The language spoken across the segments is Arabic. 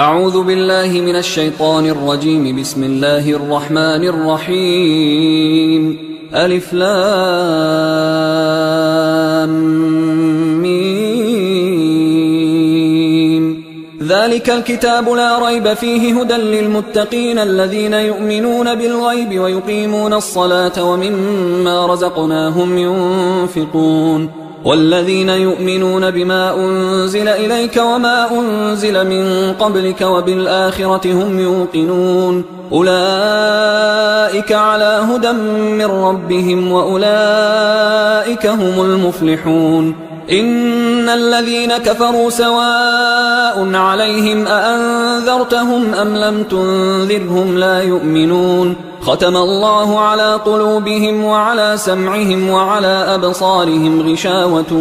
أعوذ بالله من الشيطان الرجيم. بسم الله الرحمن الرحيم. ألف لام ميم. ذلك الكتاب لا ريب فيه هدى للمتقين الذين يؤمنون بالغيب ويقيمون الصلاة ومما رزقناهم ينفقون والذين يؤمنون بما أنزل إليك وما أنزل من قبلك وبالآخرة هم يوقنون أولئك على هدى من ربهم وأولئك هم المفلحون. إن الذين كفروا سواء عليهم أأنذرتهم أم لم تنذرهم لا يؤمنون. ختم الله على قلوبهم وعلى سمعهم وعلى أبصارهم غشاوة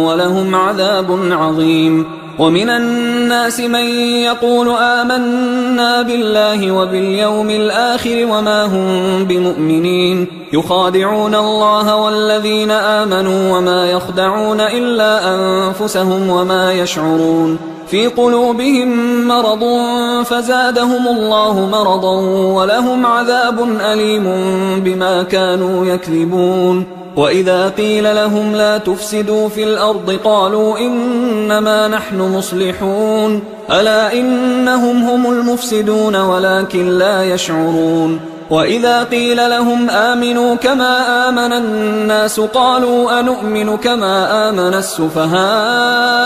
ولهم عذاب عظيم. ومن الناس من يقول آمنا بالله وباليوم الآخر وما هم بمؤمنين يخادعون الله والذين آمنوا وما يخدعون إلا أنفسهم وما يشعرون. في قلوبهم مرض فزادهم الله مرضا ولهم عذاب أليم بما كانوا يكذبون. وإذا قيل لهم لا تفسدوا في الأرض قالوا إنما نحن مصلحون ألا إنهم هم المفسدون ولكن لا يشعرون. وإذا قيل لهم آمنوا كما آمن الناس قالوا أنؤمن كما آمن السفهاء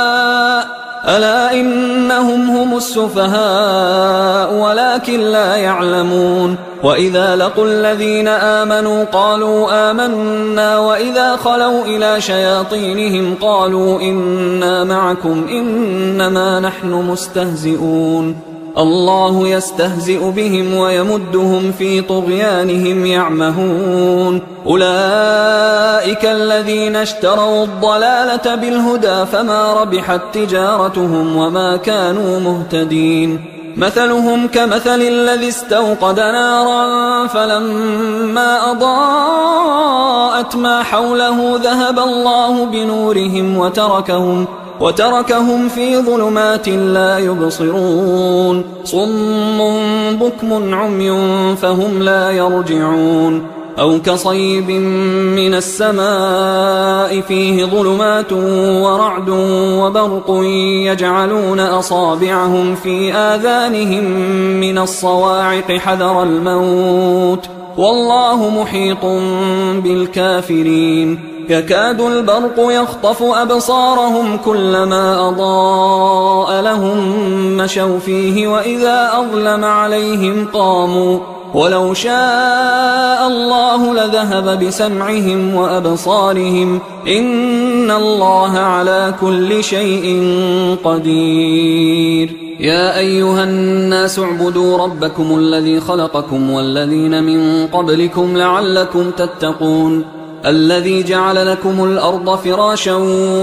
ألا إنهم هم السفهاء ولكن لا يعلمون. وإذا لقوا الذين آمنوا قالوا آمنا وإذا خلوا إلى شياطينهم قالوا إنا معكم إنما نحن مستهزئون. الله يستهزئ بهم ويمدهم في طغيانهم يعمهون. أولئك الذين اشتروا الضلالة بالهدى فما ربحت تجارتهم وما كانوا مهتدين. مثلهم كمثل الذي استوقد نارا فلما أضاءت ما حوله ذهب الله بنورهم وتركهم في ظلمات لا يبصرون. صم بكم عمي فهم لا يرجعون. أو كصيب من السماء فيه ظلمات ورعد وبرق يجعلون أصابعهم في آذانهم من الصواعق حذر الموت والله محيط بالكافرين. يكاد البرق يخطف أبصارهم كلما أضاء لهم مشوا فيه وإذا أظلم عليهم قاموا ولو شاء الله لذهب بسمعهم وأبصارهم إن الله على كل شيء قدير. يا أيها الناس اعبدوا ربكم الذي خلقكم والذين من قبلكم لعلكم تتقون. الذي جعل لكم الأرض فراشا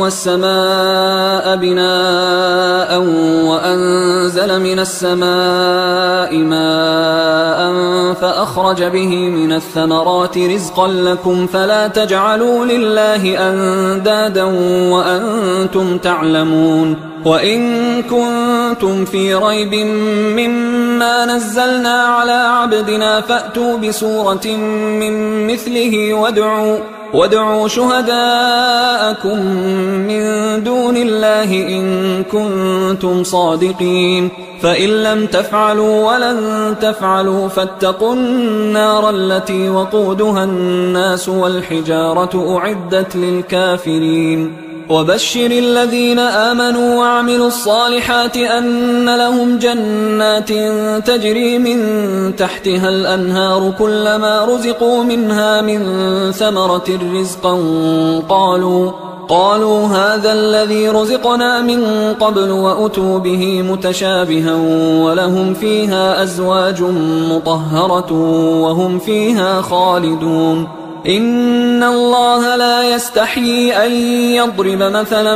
والسماء بناء وأنزل من السماء ماء فأخرج به من الثمرات رزقا لكم فلا تجعلوا لله أندادا وأنتم تعلمون. وإن كنتم في ريب مما نزلنا على عبدنا فأتوا بسورة من مثله وادعوا شهداءكم من دون الله إن كنتم صادقين. فإن لم تفعلوا ولن تفعلوا فاتقوا النار التي وقودها الناس والحجارة أعدت للكافرين. وبشر الذين آمنوا وعملوا الصالحات أن لهم جنات تجري من تحتها الأنهار كلما رزقوا منها من ثمرة رزقا قالوا هذا الذي رزقنا من قبل وأتوا به متشابها ولهم فيها أزواج مطهرة وهم فيها خالدون. إن الله لا يستحيي أن يضرب مثلا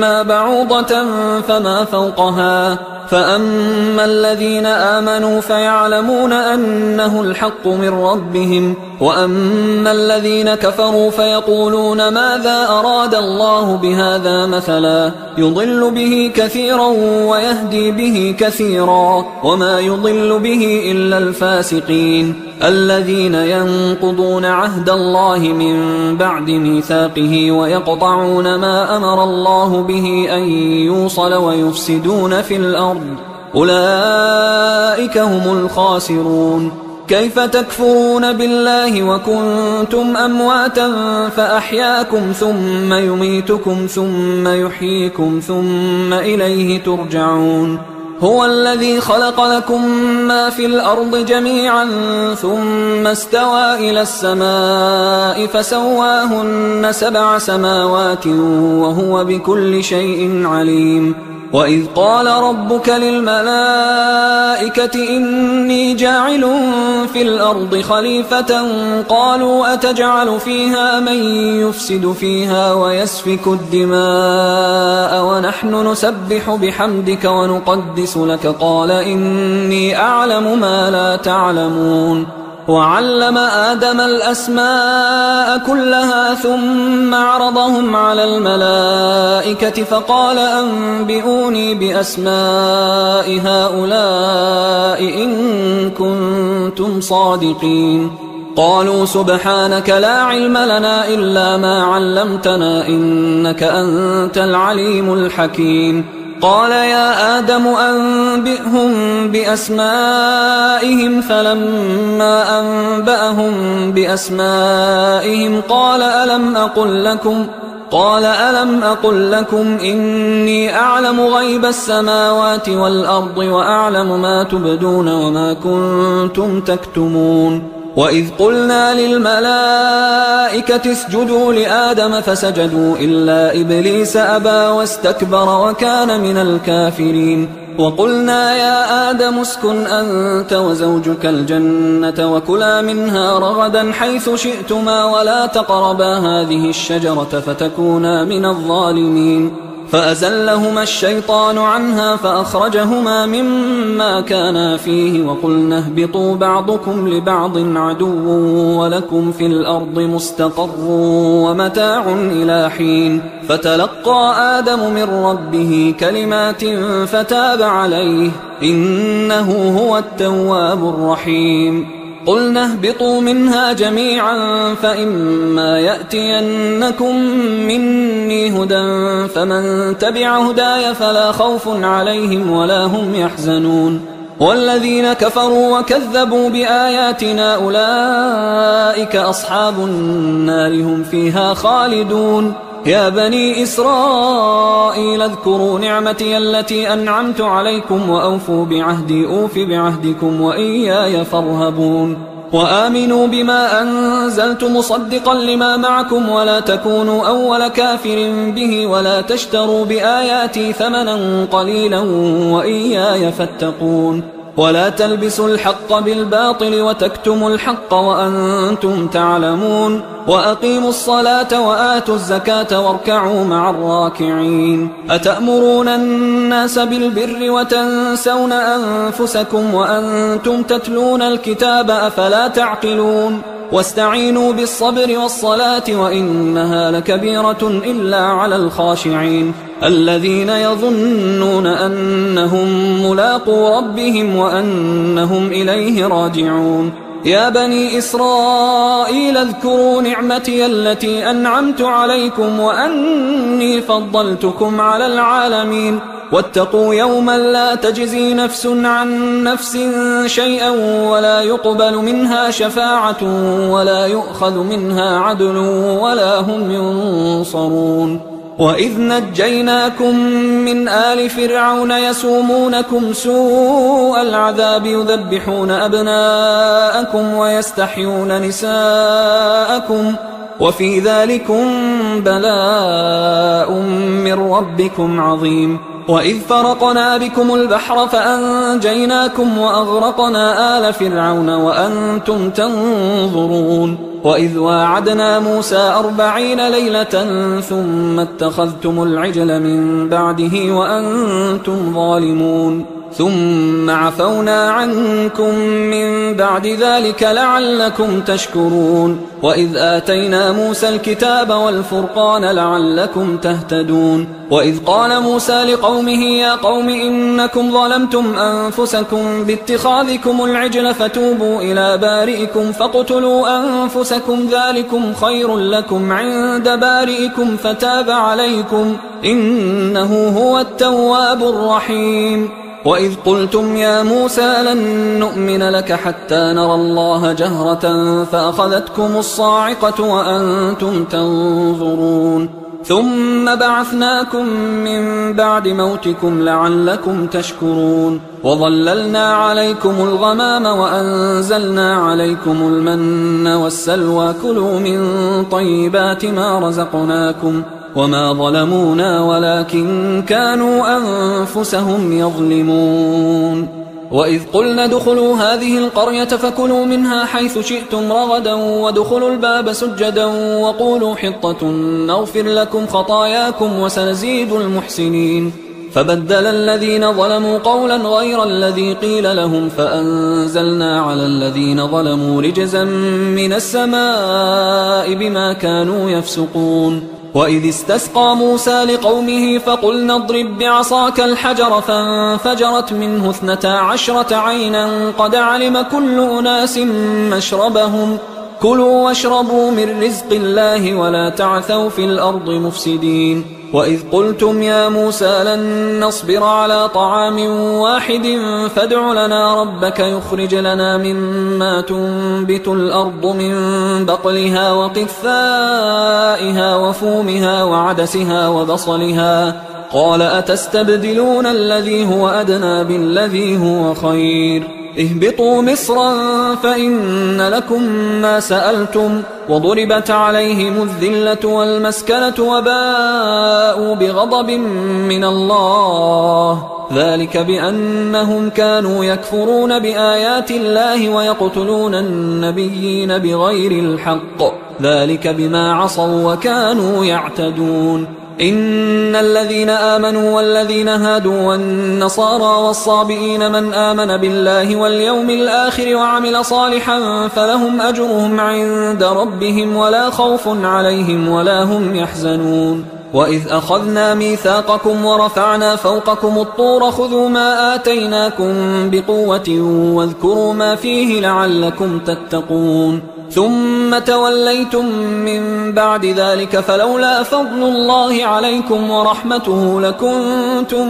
ما بعوضة فما فوقها فأما الذين آمنوا فيعلمون أنه الحق من ربهم، وأما الذين كفروا فيقولون ماذا أراد الله بهذا مثلا يضل به كثيرا ويهدي به كثيرا وما يضل به إلا الفاسقين الذين ينقضون عهد الله من بعد ميثاقه ويقطعون ما أمر الله به أن يوصل ويفسدون في الأرض أولئك هم الخاسرون. كيف تكفرون بالله وكنتم أمواتا فأحياكم ثم يميتكم ثم يحييكم ثم إليه ترجعون. هو الذي خلق لكم ما في الأرض جميعا ثم استوى إلى السماء فسواهن 7 سماوات وهو بكل شيء عليم. وإذ قال ربك للملائكة إني جاعل في الأرض خليفة قالوا أتجعل فيها من يفسد فيها ويسفك الدماء ونحن نسبح بحمدك ونقدس لك قال إني أعلم ما لا تعلمون. وعلم آدم الأسماء كلها ثم عرضهم على الملائكة فقال أنبئوني بأسماء هؤلاء إن كنتم صادقين. قالوا سبحانك لا علم لنا إلا ما علمتنا إنك أنت العليم الحكيم. قال يا آدم أنبئهم بأسمائهم فلما أنبأهم بأسمائهم قال ألم أقل لكم إني أعلم غيب السماوات والأرض وأعلم ما تبدون وما كنتم تكتمون. وإذ قلنا للملائكة اسجدوا لآدم فسجدوا إلا إبليس أبى واستكبر وكان من الكافرين. وقلنا يا آدم اسكن أنت وزوجك الجنة وكلا منها رغدا حيث شئتما ولا تقربا هذه الشجرة فتكونا من الظالمين. فأزلهما الشيطان عنها فأخرجهما مما كانا فيه وقلنا اهبطوا بعضكم لبعض عدو ولكم في الأرض مستقر ومتاع إلى حين. فتلقى آدم من ربه كلمات فتاب عليه إنه هو التواب الرحيم. قلنا اهبطوا منها جميعا فإما يأتينكم مني هدى فمن تبع هداي فلا خوف عليهم ولا هم يحزنون. والذين كفروا وكذبوا بآياتنا أولئك أصحاب النار هم فيها خالدون. يا بني إسرائيل اذكروا نعمتي التي أنعمت عليكم وأوفوا بعهدي أوف بعهدكم وإياي فارهبون. وآمنوا بما أنزلت مصدقا لما معكم ولا تكونوا أول كافر به ولا تشتروا بآياتي ثمنا قليلا وإياي فاتقون. ولا تلبسوا الحق بالباطل وتكتموا الحق وأنتم تعلمون. وأقيموا الصلاة وآتوا الزكاة واركعوا مع الراكعين. أتأمرون الناس بالبر وتنسون أنفسكم وأنتم تتلون الكتاب أفلا تعقلون. واستعينوا بالصبر والصلاة وإنها لكبيرة إلا على الخاشعين الذين يظنون أنهم ملاقو ربهم وأنهم إليه راجعون. يا بني إسرائيل اذكروا نعمتي التي أنعمت عليكم وأني فضلتكم على العالمين. واتقوا يوما لا تجزي نفس عن نفس شيئا ولا يقبل منها شفاعة ولا يؤخذ منها عدل ولا هم ينصرون. وإذ نجيناكم من آل فرعون يسومونكم سوء العذاب يذبحون أبناءكم ويستحيون نساءكم وفي ذلكم بلاء من ربكم عظيم. وإذ فرقنا بكم البحر فأنجيناكم وأغرقنا آل فرعون وأنتم تنظرون. وإذ واعدنا موسى 40 ليلة ثم اتخذتم العجل من بعده وأنتم ظالمون. ثم عفونا عنكم من بعد ذلك لعلكم تشكرون وإذ آتينا موسى الكتاب والفرقان لعلكم تهتدون وإذ قال موسى لقومه يا قوم إنكم ظلمتم أنفسكم باتخاذكم العجل فتوبوا إلى بارئكم فاقتلوا أنفسكم ذلكم خير لكم عند بارئكم فتاب عليكم إنه هو التواب الرحيم وإذ قلتم يا موسى لن نؤمن لك حتى نرى الله جهرة فأخذتكم الصاعقة وأنتم تنظرون ثم بعثناكم من بعد موتكم لعلكم تشكرون وظللنا عليكم الغمام وأنزلنا عليكم المن والسلوى كلوا من طيبات ما رزقناكم وما ظلمونا ولكن كانوا أنفسهم يظلمون وإذ قلنا ادخلوا هذه القرية فكلوا منها حيث شئتم رغدا وادخلوا الباب سجدا وقولوا حطة نغفر لكم خطاياكم وسنزيد المحسنين فبدل الذين ظلموا قولا غير الذي قيل لهم فأنزلنا على الذين ظلموا رجزا من السماء بما كانوا يفسقون وإذ استسقى موسى لقومه فقلنا اضرب بعصاك الحجر فانفجرت منه 12 عينا قد علم كل أناس مشربهم كلوا واشربوا من رزق الله ولا تعثوا في الأرض مفسدين وإذ قلتم يا موسى لن نصبر على طعام واحد فادع لنا ربك يخرج لنا مما تنبت الأرض من بقلها وقثائها وفومها وعدسها وبصلها قال أتستبدلون الذي هو أدنى بالذي هو خير اهبطوا مصرا فإن لكم ما سألتم وضربت عليهم الذلة والمسكنة وباءوا بغضب من الله ذلك بأنهم كانوا يكفرون بآيات الله ويقتلون النبيين بغير الحق ذلك بما عصوا وكانوا يعتدون إن الذين آمنوا والذين هادوا والنصارى والصابئين من آمن بالله واليوم الآخر وعمل صالحا فلهم أجرهم عند ربهم ولا خوف عليهم ولا هم يحزنون وإذ أخذنا ميثاقكم ورفعنا فوقكم الطور خذوا ما آتيناكم بقوة واذكروا ما فيه لعلكم تتقون ثم توليتم من بعد ذلك فلولا فضل الله عليكم ورحمته لكنتم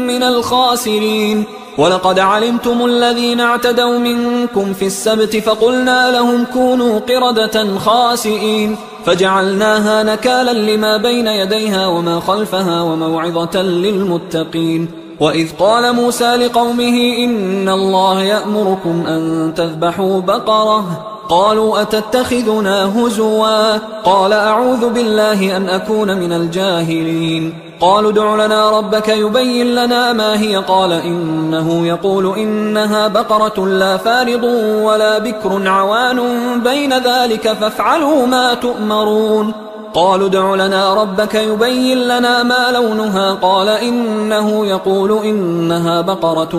من الخاسرين ولقد علمتم الذين اعتدوا منكم في السبت فقلنا لهم كونوا قردة خاسئين فجعلناها نكالا لما بين يديها وما خلفها وموعظة للمتقين وإذ قال موسى لقومه إن الله يأمركم أن تذبحوا بقرة قالوا أتتخذنا هزوا قال أعوذ بالله أن أكون من الجاهلين قالوا ادع لنا ربك يبين لنا ما هي قال إنه يقول إنها بقرة لا فارض ولا بكر عوان بين ذلك فافعلوا ما تؤمرون قالوا ادع لنا ربك يبين لنا ما لونها قال إنه يقول إنها بقرة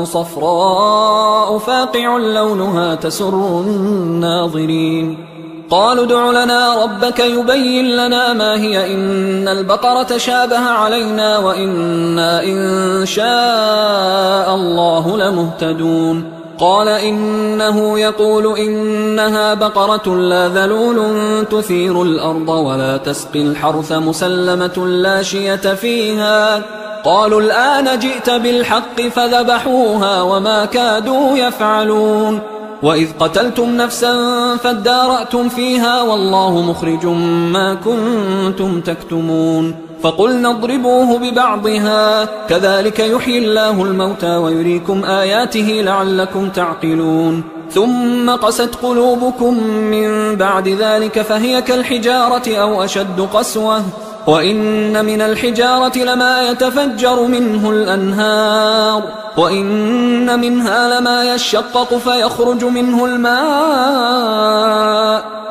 صفراء فاقع لونها تسر الناظرين قالوا ادع لنا ربك يبين لنا ما هي إن البقرة شابه علينا وإنا إن شاء الله لمهتدون قال إنه يقول إنها بقرة لا ذلول تثير الأرض ولا تسقي الحرث مسلمة لا شية فيها قالوا الآن جئت بالحق فذبحوها وما كادوا يفعلون وإذ قتلتم نفسا فادارأتم فيها والله مخرج ما كنتم تكتمون فقلنا اضربوه ببعضها كذلك يحيي الله الموتى ويريكم آياته لعلكم تعقلون ثم قست قلوبكم من بعد ذلك فهي كالحجارة أو أشد قسوة وإن من الحجارة لما يتفجر منه الأنهار وإن منها لما يشقق فيخرج منه الماء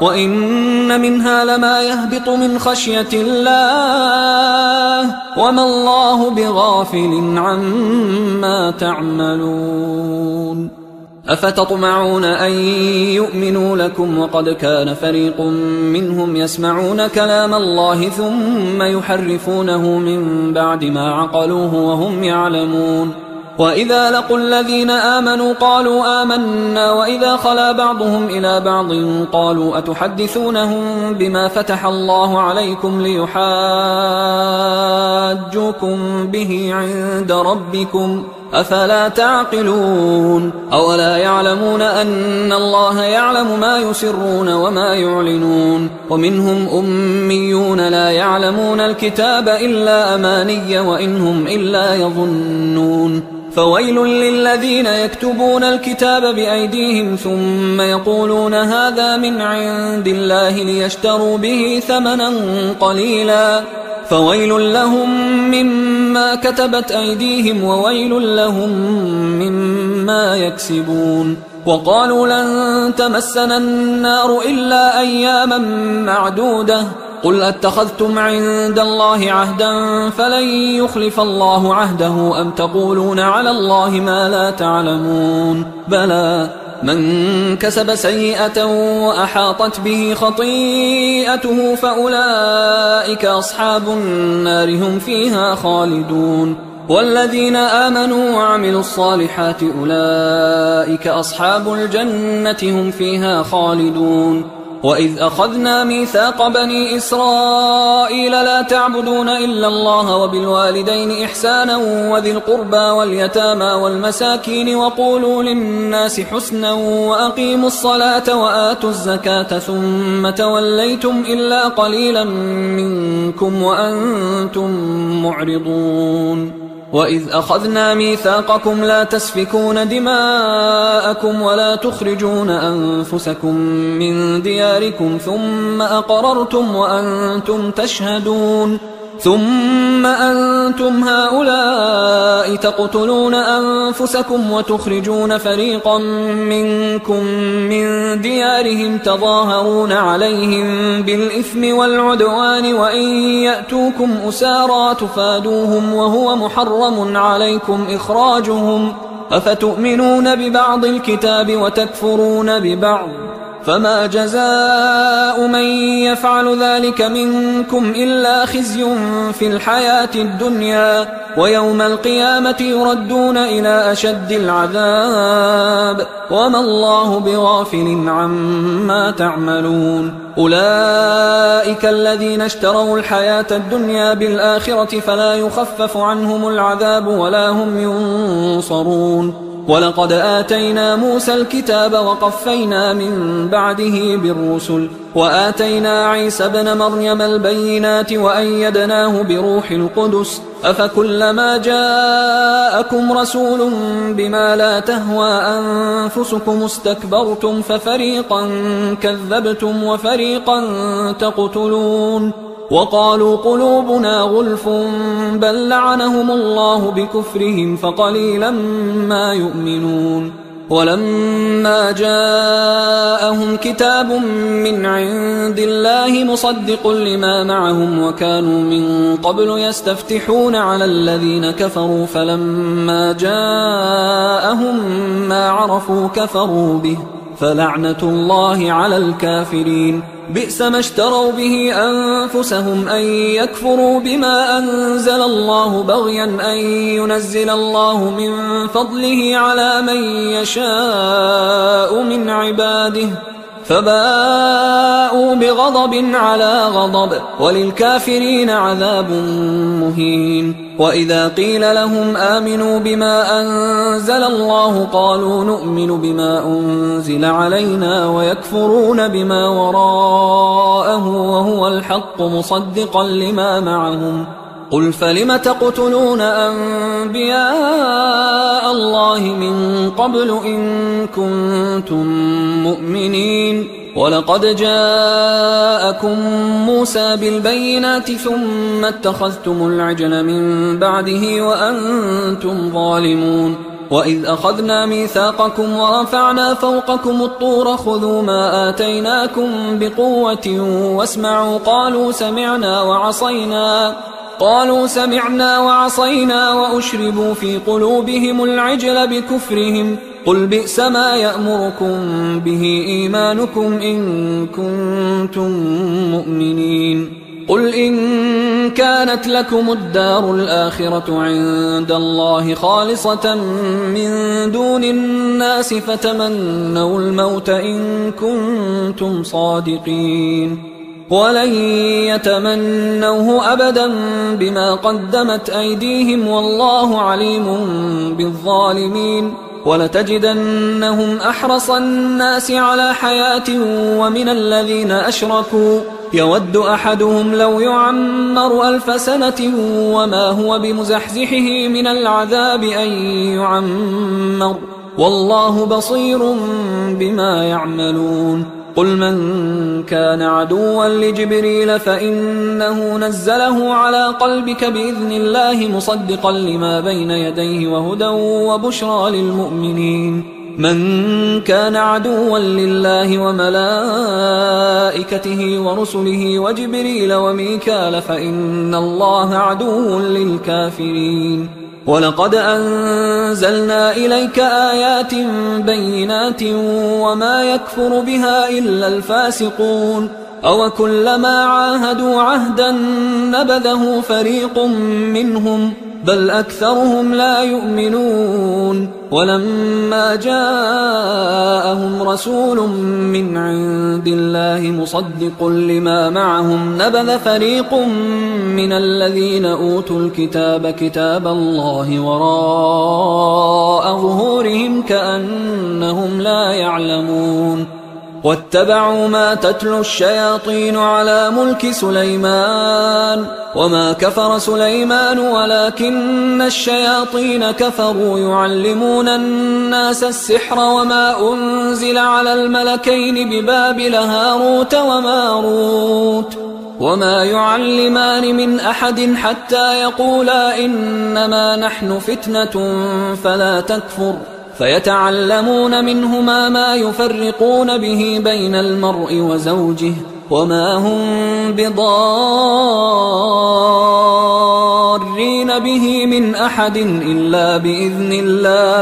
وإن منها لما يهبط من خشية الله وما الله بغافل عما تعملون. أفتطمعون أن يؤمنوا لكم وقد كان فريق منهم يسمعون كلام الله ثم يحرفونه من بعد ما عقلوه وهم يعلمون. وإذا لقوا الذين آمنوا قالوا آمنا وإذا خلا بعضهم إلى بعض قالوا أتحدثونهم بما فتح الله عليكم ليحاجوكم به عند ربكم أفلا تعقلون. أولا يعلمون أن الله يعلم ما يسرون وما يعلنون. ومنهم أميون لا يعلمون الكتاب إلا أماني وإنهم إلا يظنون. فويل للذين يكتبون الكتاب بأيديهم ثم يقولون هذا من عند الله ليشتروا به ثمنا قليلا فويل لهم مما كتبت أيديهم وويل لهم مما يكسبون. وقالوا لن تمسنا النار إلا أياما معدودة قل أتخذتم عند الله عهدا فلن يخلف الله عهده أم تقولون على الله ما لا تعلمون. بلى من كسب سيئة وأحاطت به خطيئته فأولئك أصحاب النار هم فيها خالدون. والذين آمنوا وعملوا الصالحات أولئك أصحاب الجنة هم فيها خالدون. وإذ أخذنا ميثاق بني إسرائيل لا تعبدون إلا الله وبالوالدين إحسانا وذي القربى واليتامى والمساكين وقولوا للناس حسنا وأقيموا الصلاة وآتوا الزكاة ثم توليتم إلا قليلا منكم وأنتم معرضون. وإذ أخذنا ميثاقكم لا تسفكون دماءكم ولا تخرجون أنفسكم من دياركم ثم أقررتم وأنتم تشهدون ثم أنتم هؤلاء تقتلون أنفسكم وتخرجون فريقا منكم من ديارهم تظاهرون عليهم بالإثم والعدوان وإن يأتوكم أسارى تفادوهم وهو محرم عليكم إخراجهم أفتؤمنون ببعض الكتاب وتكفرون ببعض فما جزاء من يفعل ذلك منكم إلا خزي في الحياة الدنيا ويوم القيامة يردون إلى أشد العذاب وما الله بغافل عما تعملون. أولئك الذين اشتروا الحياة الدنيا بالآخرة فلا يخفف عنهم العذاب ولا هم ينصرون. ولقد آتينا موسى الكتاب وقفينا من بعده بالرسل وآتينا عيسى ابن مريم البينات وأيدناه بروح القدس أفكلما جاءكم رسول بما لا تهوى أنفسكم استكبرتم ففريقا كذبتم وفريقا تقتلون. وقالوا قلوبنا غلف بل لعنهم الله بكفرهم فقليلا ما يؤمنون. ولما جاءهم كتاب من عند الله مصدق لما معهم وكانوا من قبل يستفتحون على الذين كفروا فلما جاءهم ما عرفوا كفروا به فلعنة الله على الكافرين. بئس ما اشتروا به أنفسهم أن يكفروا بما أنزل الله بغيا أن ينزل الله من فضله على من يشاء من عباده فباءوا بغضب على غضب وللكافرين عذاب مهين. وإذا قيل لهم آمنوا بما أنزل الله قالوا نؤمن بما أنزل علينا ويكفرون بما وراءه وهو الحق مصدقا لما معهم. قل فلم تقتلون أنبياء الله من قبل إن كنتم مؤمنين ولقد جاءكم موسى بالبينات ثم اتخذتم العجل من بعده وأنتم ظالمون وإذ أخذنا ميثاقكم ورفعنا فوقكم الطور خذوا ما آتيناكم بقوة واسمعوا قالوا سمعنا وعصينا وأشربوا في قلوبهم العجل بكفرهم قل بئس ما يأمركم به إيمانكم إن كنتم مؤمنين قل إن كانت لكم الدار الآخرة عند الله خالصة من دون الناس فتمنوا الموت إن كنتم صادقين ولن يتمنوه أبدا بما قدمت أيديهم والله عليم بالظالمين ولتجدنهم أحرص الناس على حياة ومن الذين أشركوا يود أحدهم لو يعمر 1000 سنة وما هو بمزحزحه من العذاب أن يعمر والله بصير بما يعملون قل من كان عدوا لجبريل فإنه نزله على قلبك بإذن الله مصدقا لما بين يديه وهدى وبشرى للمؤمنين من كان عدوا لله وملائكته ورسله وجبريل وميكال فإن الله عدو للكافرين ولقد أنزلنا إليك آيات بينات وما يكفر بها إلا الفاسقون أو كلما عاهدوا عهدا نبذه فريق منهم بل أكثرهم لا يؤمنون ولما جاءهم رسول من عند الله مصدق لما معهم نبذ فريق من الذين أوتوا الكتاب كتاب الله وراء ظهورهم كأنهم لا يعلمون واتبعوا ما تتلو الشياطين على ملك سليمان وما كفر سليمان ولكن الشياطين كفروا يعلمون الناس السحر وما أنزل على الملكين ببابل هاروت وماروت وما يعلمان من أحد حتى يقولا إنما نحن فتنة فلا تكفر فيتعلمون منهما ما يفرقون به بين المرء وزوجه وما هم بضارين به من أحد إلا بإذن الله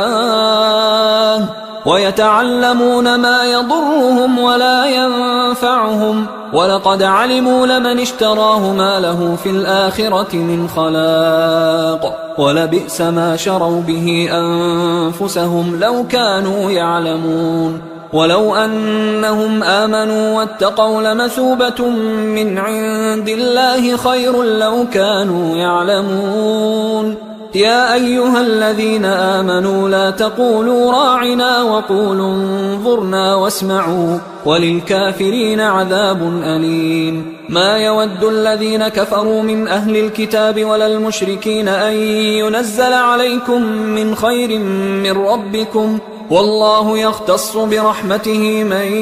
ويتعلمون ما يضرهم ولا ينفعهم ولقد علموا لمن اشتراه ما له في الآخرة من خلاق ولبئس ما شروا به أنفسهم لو كانوا يعلمون ولو أنهم آمنوا واتقوا لمثوبة من عند الله خير لو كانوا يعلمون يا أيها الذين آمنوا لا تقولوا راعنا وقولوا انظرنا واسمعوا وللكافرين عذاب أليم ما يود الذين كفروا من أهل الكتاب ولا المشركين أن ينزل عليكم من خير من ربكم والله يختص برحمته من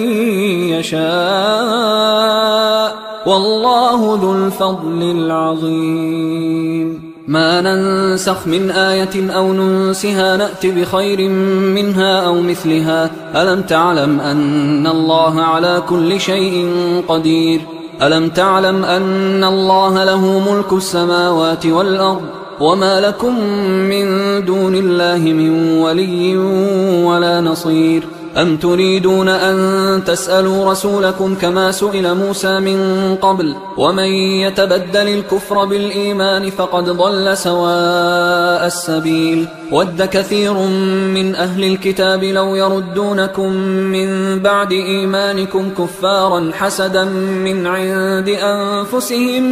يشاء والله ذو الفضل العظيم ما ننسخ من آية أو ننسها نأت بخير منها أو مثلها ألم تعلم أن الله على كل شيء قدير ألم تعلم أن الله له ملك السماوات والأرض وما لكم من دون الله من ولي ولا نصير أم تريدون أن تسألوا رسولكم كما سئل موسى من قبل ومن يتبدل الكفر بالإيمان فقد ضل سواء السبيل ود كثير من أهل الكتاب لو يردونكم من بعد إيمانكم كفارا حسدا من عند أنفسهم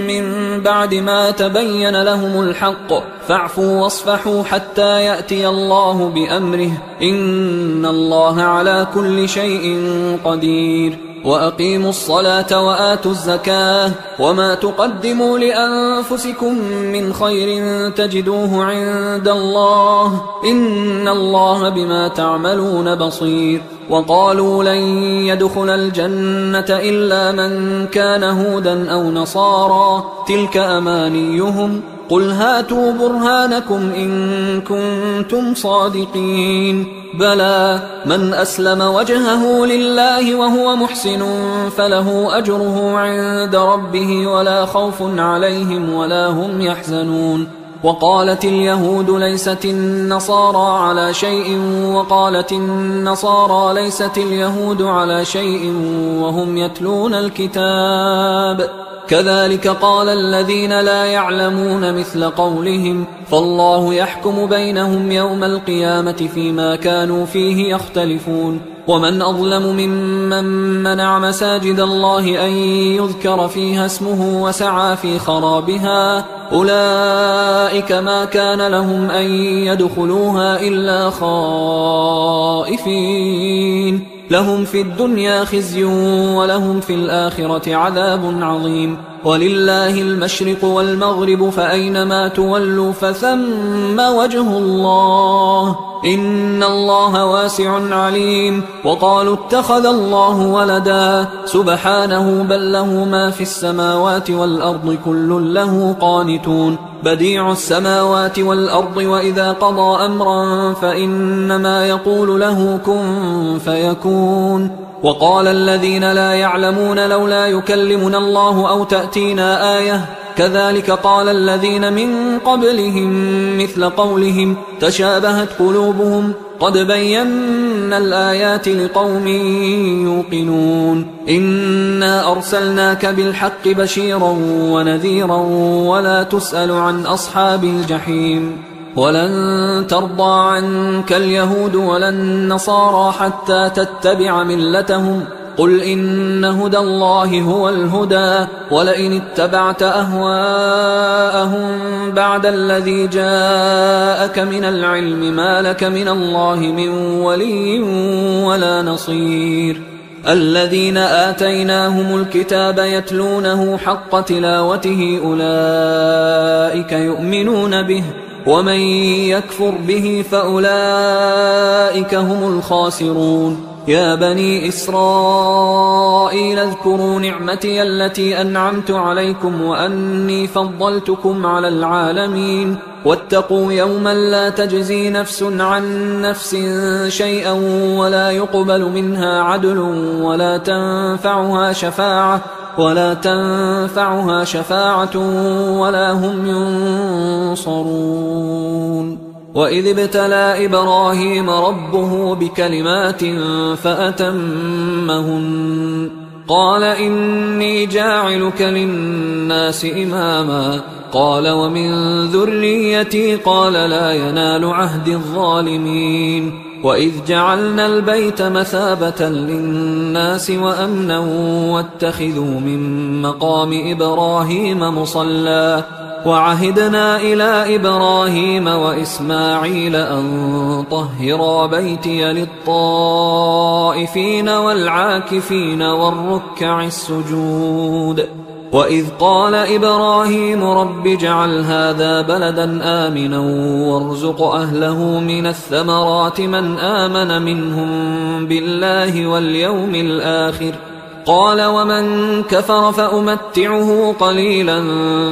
من بعد ما تبين لهم الحق فاعفوا واصفحوا حتى يأتي الله بأمره إن الله على كل شيء قدير وأقيموا الصلاة وآتوا الزكاة وما تقدموا لأنفسكم من خير تجدوه عند الله إن الله بما تعملون بصير وقالوا لن يدخل الجنة إلا من كان هودا أو نصارى تلك أمانيهم قل هاتوا برهانكم إن كنتم صادقين بلى من أسلم وجهه لله وهو محسن فله أجره عند ربه ولا خوف عليهم ولا هم يحزنون وقالت اليهود ليست النصارى على شيء وقالت النصارى ليست اليهود على شيء وهم يتلون الكتاب كذلك قال الذين لا يعلمون مثل قولهم فالله يحكم بينهم يوم القيامة فيما كانوا فيه يختلفون ومن أظلم ممن منع مساجد الله أن يذكر فيها اسمه وسعى في خرابها أولئك ما كان لهم أن يدخلوها إلا خائفين لهم في الدنيا خزي ولهم في الآخرة عذاب عظيم ولله المشرق والمغرب فأينما تولوا فثم وجه الله إن الله واسع عليم وقالوا اتخذ الله ولدا سبحانه بل له ما في السماوات والأرض كل له قانتون بديع السماوات والأرض وإذا قضى أمرا فإنما يقول له كن فيكون وقال الذين لا يعلمون لولا يكلمنا الله أو تأتينا آية كذلك قال الذين من قبلهم مثل قولهم تشابهت قلوبهم قد بينا الآيات لقوم يوقنون إنا أرسلناك بالحق بشيرا ونذيرا ولا تسأل عن أصحاب الجحيم ولن ترضى عنك اليهود ولا النصارى حتى تتبع ملتهم قل إن هدى الله هو الهدى ولئن اتبعت أهواءهم بعد الذي جاءك من العلم ما لك من الله من ولي ولا نصير الذين آتيناهم الكتاب يتلونه حق تلاوته أولئك يؤمنون به ومن يكفر به فأولئك هم الخاسرون يا بني إسرائيل اذكروا نعمتي التي أنعمت عليكم وأني فضلتكم على العالمين واتقوا يوما لا تجزي نفس عن نفس شيئا ولا يقبل منها عدل ولا تنفعها شفاعة ولا هم ينصرون وإذ ابتلى إبراهيم ربه بكلمات فأتمهن قال إني جاعلك للناس إماما قال ومن ذريتي قال لا ينال عهد الظالمين وإذ جعلنا البيت مثابة للناس وأمنا واتخذوا من مقام إبراهيم مصلى وعهدنا إلى إبراهيم وإسماعيل أن طهرا بيتي للطائفين والعاكفين والركع السجود وإذ قال إبراهيم رب اجعل هذا بلدا آمنا وارزق أهله من الثمرات من آمن منهم بالله واليوم الآخر قال ومن كفر فأمتعه قليلا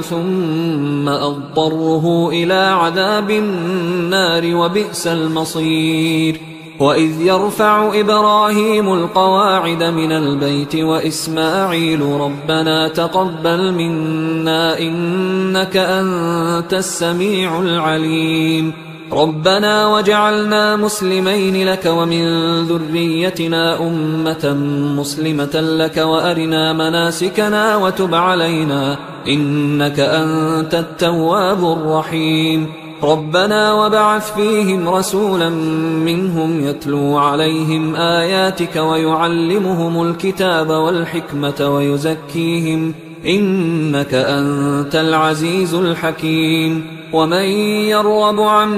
ثم أضطره إلى عذاب النار وبئس المصير وإذ يرفع إبراهيم القواعد من البيت وإسماعيل ربنا تقبل منا إنك أنت السميع العليم ربنا وجعلنا مسلمين لك ومن ذريتنا أمة مسلمة لك وأرنا مناسكنا وتب علينا إنك أنت التواب الرحيم ربنا وابعث فيهم رسولا منهم يتلو عليهم آياتك ويعلمهم الكتاب والحكمة ويزكيهم إنك أنت العزيز الحكيم ومن يرغب عن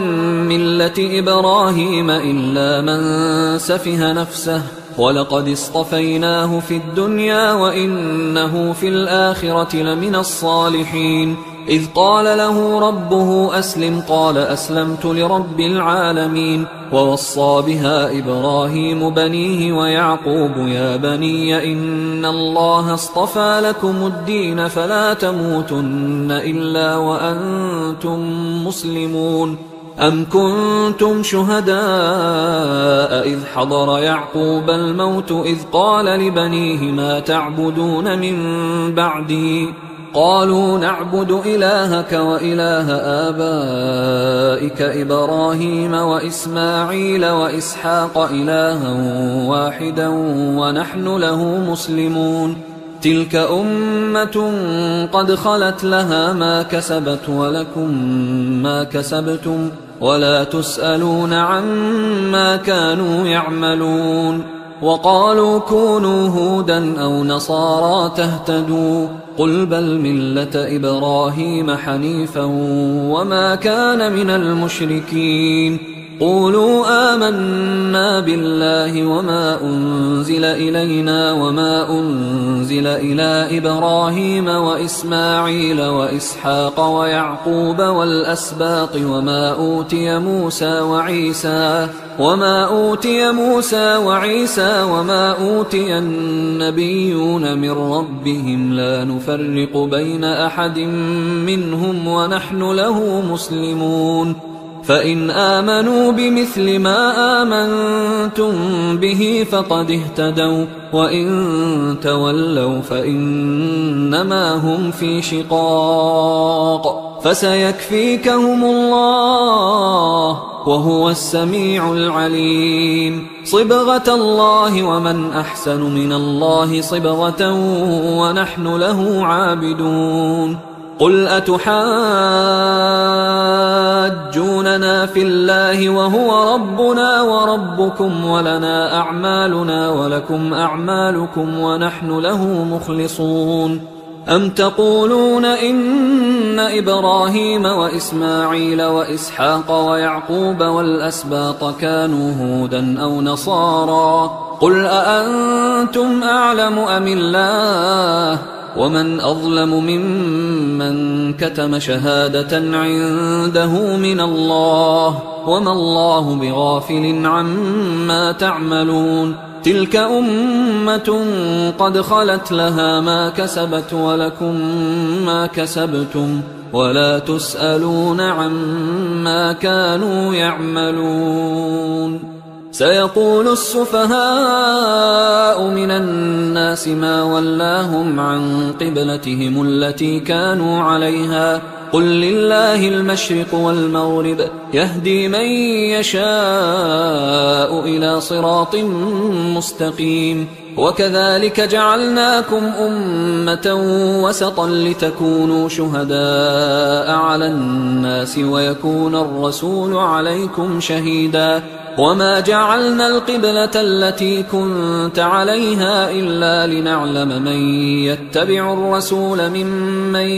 ملة إبراهيم إلا من سفه نفسه ولقد اصطفيناه في الدنيا وإنه في الآخرة لمن الصالحين إذ قال له ربه أسلم قال أسلمت لرب العالمين. ووصى بها إبراهيم بنيه ويعقوب يا بني إن الله اصطفى لكم الدين فلا تموتن إلا وأنتم مسلمون. أم كنتم شهداء إذ حضر يعقوب الموت إذ قال لبنيه ما تعبدون من بعدي قالوا نعبد إلهك وإله آبائك إبراهيم وإسماعيل وإسحاق إلها واحدا ونحن له مسلمون. تلك أمة قد خلت لها ما كسبت ولكم ما كسبتم ولا تسألون عما كانوا يعملون. وقالوا كونوا هودا أو نصارى تهتدوا قل بل ملة إبراهيم حنيفا وما كان من المشركين. قولوا آمنا بالله وما أنزل إلينا وما أنزل إلى إبراهيم وإسماعيل وإسحاق ويعقوب والأسباط وما أوتي موسى وعيسى وما أوتي النبيون من ربهم لا نفرق بين أحد منهم ونحن له مسلمون. فإن آمنوا بمثل ما آمنتم به فقد اهتدوا وإن تولوا فإنما هم في شقاق فسيكفيكهم الله وهو السميع العليم. صبغة الله ومن أحسن من الله صبغة ونحن له عابدون. قل أتحاجوننا في الله وهو ربنا وربكم ولنا أعمالنا ولكم أعمالكم ونحن له مخلصون. أم تقولون إن إبراهيم وإسماعيل وإسحاق ويعقوب والأسباط كانوا هودا أو نصارى قل أأنتم أعلم أم الله ومن أظلم ممن كتم شهادة عنده من الله وما الله بغافل عما تعملون. تلك أمة قد خلت لها ما كسبت ولكم ما كسبتم ولا تسألون عما كانوا يعملون. سيقول السفهاء من الناس ما ولاهم عن قبلتهم التي كانوا عليها قل لله المشرق والمغرب يهدي من يشاء إلى صراط مستقيم. وكذلك جعلناكم أمة وسطا لتكونوا شهداء على الناس ويكون الرسول عليكم شهيدا. وما جعلنا القبلة التي كنت عليها إلا لنعلم من يتبع الرسول ممن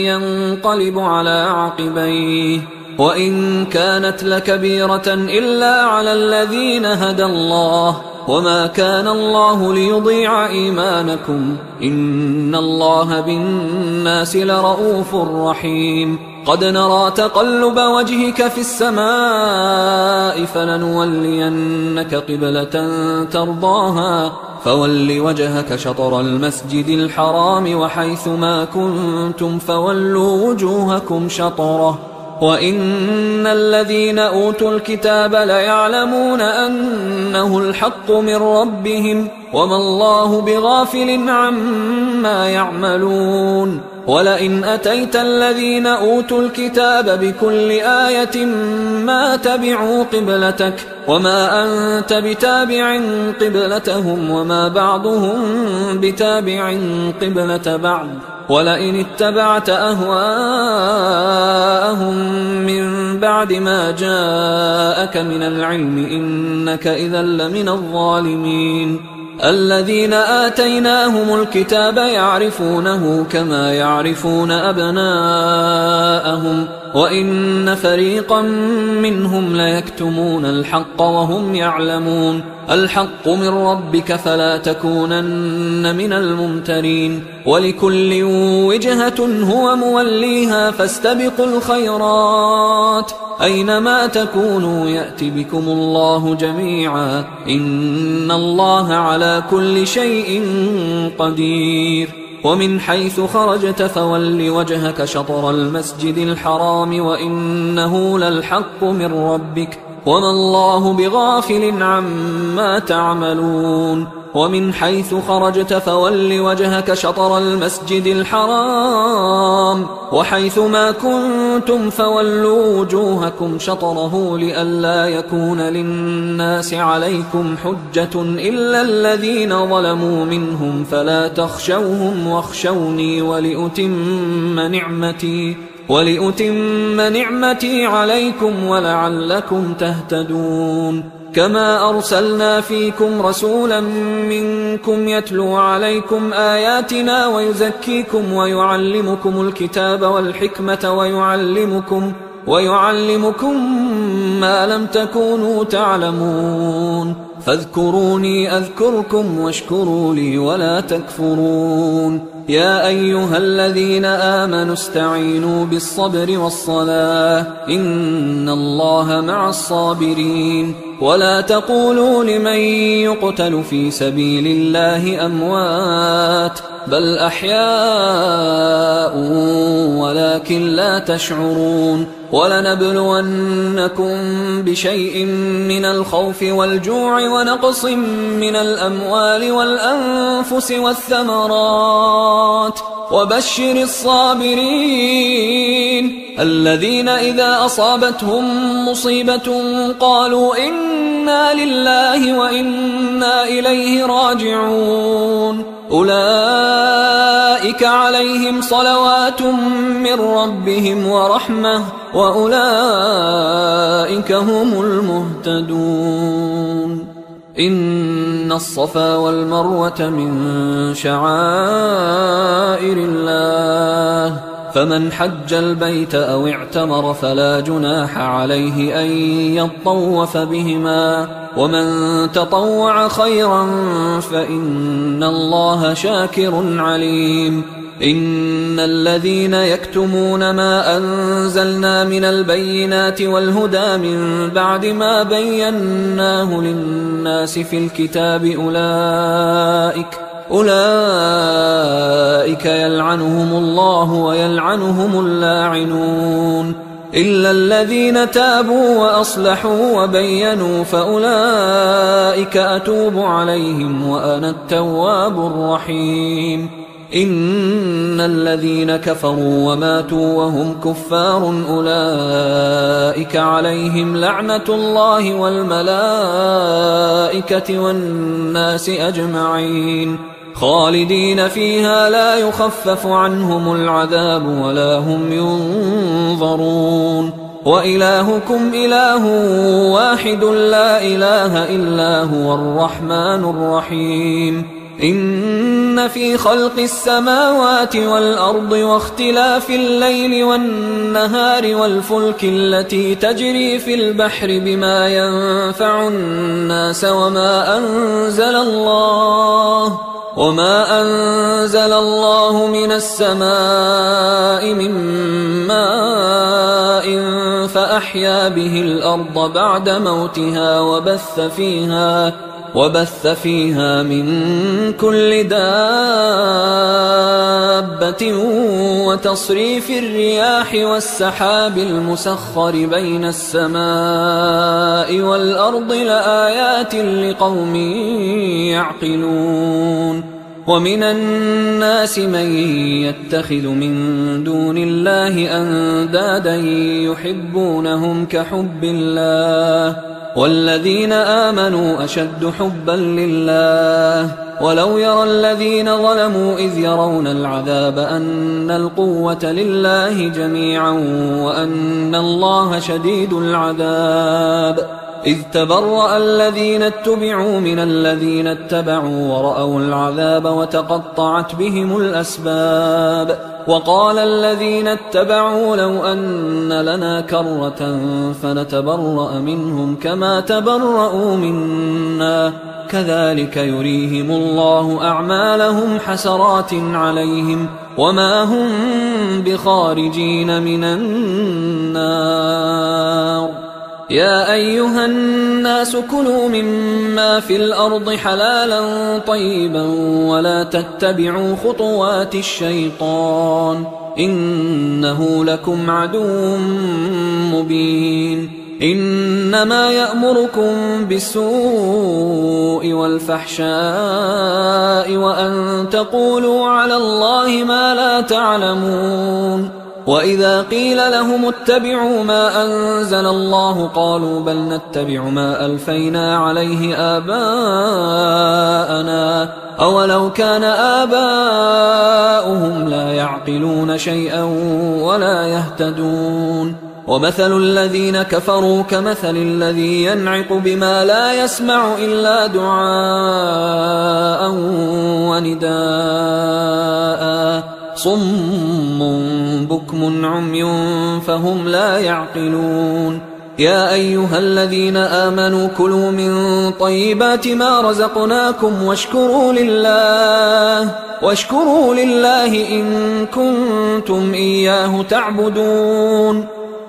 ينقلب على عقبيه وإن كانت لكبيرة إلا على الذين هدى الله وما كان الله ليضيع إيمانكم إن الله بالناس لرؤوف رحيم. قد نرى تقلب وجهك في السماء فلنولينك قبلة ترضاها فول وجهك شطر المسجد الحرام وحيث ما كنتم فولوا وجوهكم شطره وإن الذين أوتوا الكتاب ليعلمون أنه الحق من ربهم وما الله بغافل عما يعملون. ولئن أتيت الذين أوتوا الكتاب بكل آية ما تبعوا قبلتك وما أنت بتابع قبلتهم وما بعضهم بتابع قبلة بعض ولئن اتبعت أهواءهم من بعد ما جاءك من العلم إنك إذا لمن الظالمين. الذين آتيناهم الكتاب يعرفونه كما يعرفون أبناءهم وإن فريقا منهم ليكتمون الحق وهم يعلمون الحق من ربك فلا تكونن من الممترين ولكل وجهة هو موليها فاستبقوا الخيرات أينما تكونوا يأت بكم الله جميعا إن الله على كل شيء قدير ومن حيث خرجت فول وجهك شطر المسجد الحرام وإنه للحق من ربك وما الله بغافل عما تعملون ومن حيث خرجت فول وجهك شطر المسجد الحرام وحيث ما كنتم فولوا وجوهكم شطره لئلا يكون للناس عليكم حجة إلا الذين ظلموا منهم فلا تخشوهم واخشوني ولأتم نعمتي عليكم ولعلكم تهتدون كما أرسلنا فيكم رسولا منكم يتلو عليكم آياتنا ويزكيكم ويعلمكم الكتاب والحكمة ويعلمكم ما لم تكونوا تعلمون فاذكروني أذكركم واشكروا لي ولا تكفرون يا أيها الذين آمنوا استعينوا بالصبر والصلاة إن الله مع الصابرين ولا تقولوا لمن يقتل في سبيل الله أموات بل أحياء ولكن لا تشعرون ولنبلونكم بشيء من الخوف والجوع ونقص من الأموال والأنفس والثمرات وبشر الصابرين الذين إذا أصابتهم مصيبة قالوا إنا لله وإنا إليه راجعون أولئك عليهم صلوات من ربهم ورحمة وأولئك هم المهتدون إن الصفا والمروة من شعائر الله فمن حج البيت أو اعتمر فلا جناح عليه أن يطوف بهما ومن تطوع خيرا فإن الله شاكر عليم إن الذين يكتمون ما أنزلنا من البينات والهدى من بعد ما بيناه للناس في الكتاب أولئك يلعنهم الله ويلعنهم اللاعنون إلا الذين تابوا وأصلحوا وبينوا فأولئك أتوب عليهم وأنا التواب الرحيم إن الذين كفروا وماتوا وهم كفار أولئك عليهم لعنة الله والملائكة والناس أجمعين خالدين فيها لا يخفف عنهم العذاب ولا هم ينظرون وإلهكم إله واحد لا إله إلا هو الرحمن الرحيم إن في خلق السماوات والأرض واختلاف الليل والنهار والفلك التي تجري في البحر بما ينفع الناس وما أنزل الله من السماء من ماء فأحيا به الأرض بعد موتها وبث فيها من كل دابة وتصريف الرياح والسحاب المسخر بين السماء والأرض لآيات لقوم يعقلون ومن الناس من يتخذ من دون الله أندادا يحبونهم كحب الله والذين آمنوا أشد حبا لله ولو يرى الذين ظلموا إذ يرون العذاب أن القوة لله جميعا وأن الله شديد العذاب إذ تبرأ الذين اتبعوا من الذين اتبعوا ورأوا العذاب وتقطعت بهم الأسباب وقال الذين اتبعوا لو أن لنا كرة فنتبرأ منهم كما تبرأوا منا كذلك يريهم الله أعمالهم حسرات عليهم وما هم بخارجين من النار. يا أيها الناس كلوا مما في الأرض حلالا طيبا ولا تتبعوا خطوات الشيطان إنه لكم عدو مبين. إنما يأمركم بالسوء والفحشاء وأن تقولوا على الله ما لا تعلمون. وإذا قيل لهم اتبعوا ما أنزل الله قالوا بل نتبع ما ألفينا عليه آباءنا أولو كان آباؤهم لا يعقلون شيئا ولا يهتدون. ومثل الذين كفروا كمثل الذي ينعق بما لا يسمع إلا دعاء ونداء صم بكم عمي فهم لا يعقلون. يا أيها الذين آمنوا كلوا من طيبات ما رزقناكم واشكروا لله إن كنتم إياه تعبدون.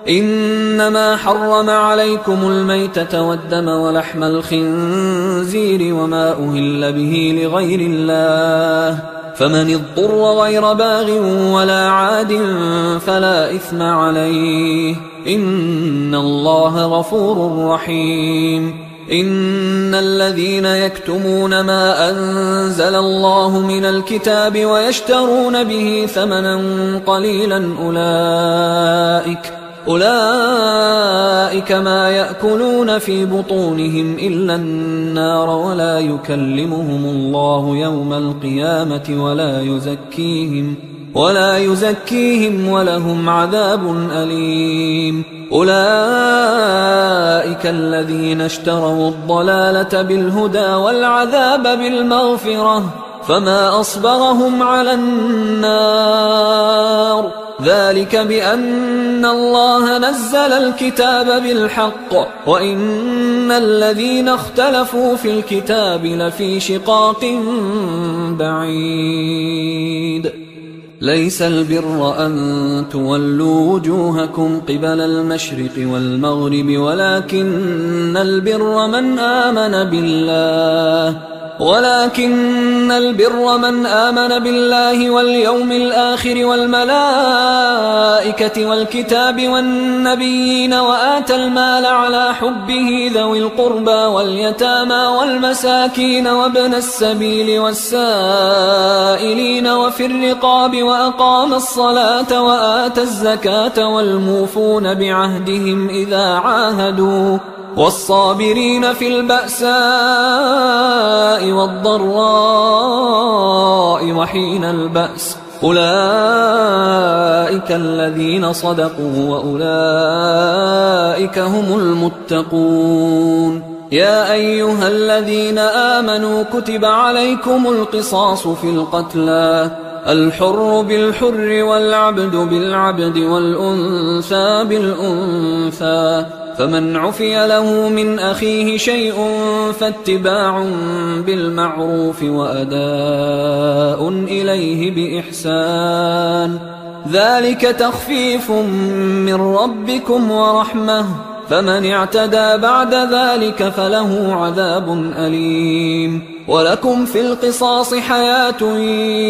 إنما حرم عليكم الميتة والدم ولحم الخنزير وما أهل به لغير الله فمن اضطر غير باغ ولا عاد فلا إثم عليه إن الله غفور رحيم. إن الذين يكتمون ما أنزل الله من الكتاب ويشترون به ثمنا قليلا أولئك ما يأكلون في بطونهم إلا النار ولا يكلمهم الله يوم القيامة ولا يزكيهم ولهم عذاب أليم. أولئك الذين اشتروا الضلالة بالهدى والعذاب بالمغفرة فما أصبرهم على النار ذلك بأن الله نزل الكتاب بالحق وإن الذين اختلفوا في الكتاب لفي شقاق بعيد. ليس البر أن تولوا وجوهكم قبل المشرق والمغرب ولكن البر من آمن بالله واليوم الآخر والملائكة والكتاب والنبيين وآتى المال على حبه ذوي القربى واليتامى والمساكين وابن السبيل والسائلين وفي الرقاب وأقام الصلاة وآتى الزكاة والموفون بعهدهم إذا عاهدوا والصابرين في البأساء والضراء وحين البأس أولئك الذين صدقوا وأولئك هم المتقون. يا أيها الذين آمنوا كتب عليكم القصاص في القتلى الحر بالحر والعبد بالعبد والأنثى بالأنثى فمن عفي له من أخيه شيء فاتباع بالمعروف وأداء إليه بإحسان ذلك تخفيف من ربكم ورحمة فمن اعتدى بعد ذلك فله عذاب أليم. ولكم في القصاص حياة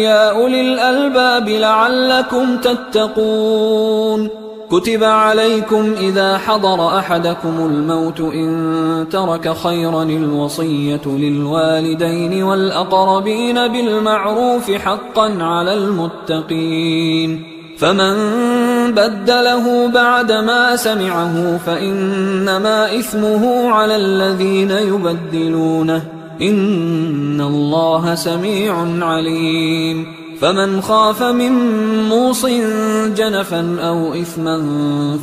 يا أولي الألباب لعلكم تتقون. كتب عليكم إذا حضر أحدكم الموت إن ترك خيرا الوصية للوالدين والأقربين بالمعروف حقا على المتقين فمن بدله بعدما سمعه فإنما إثمه على الذين يبدلونه إن الله سميع عليم. فمن خاف من موص جنفا أو إثما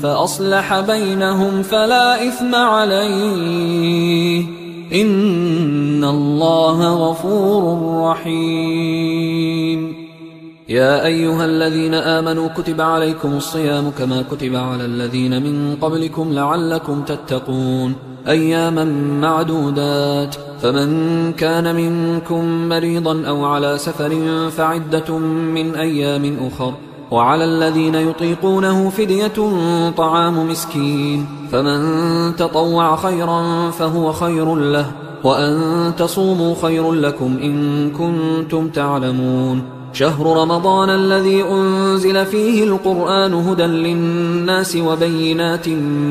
فأصلح بينهم فلا إثم عليه إن الله غفور رحيم. يا أيها الذين آمنوا كتب عليكم الصيام كما كتب على الذين من قبلكم لعلكم تتقون أياما معدودات، فمن كان منكم مريضا أو على سفر فعدة من أيام أخر، وعلى الذين يطيقونه فدية طعام مسكين، فمن تطوع خيرا فهو خير له، وأن تصوموا خير لكم إن كنتم تعلمون. شهر رمضان الذي أنزل فيه القرآن هدى للناس وبينات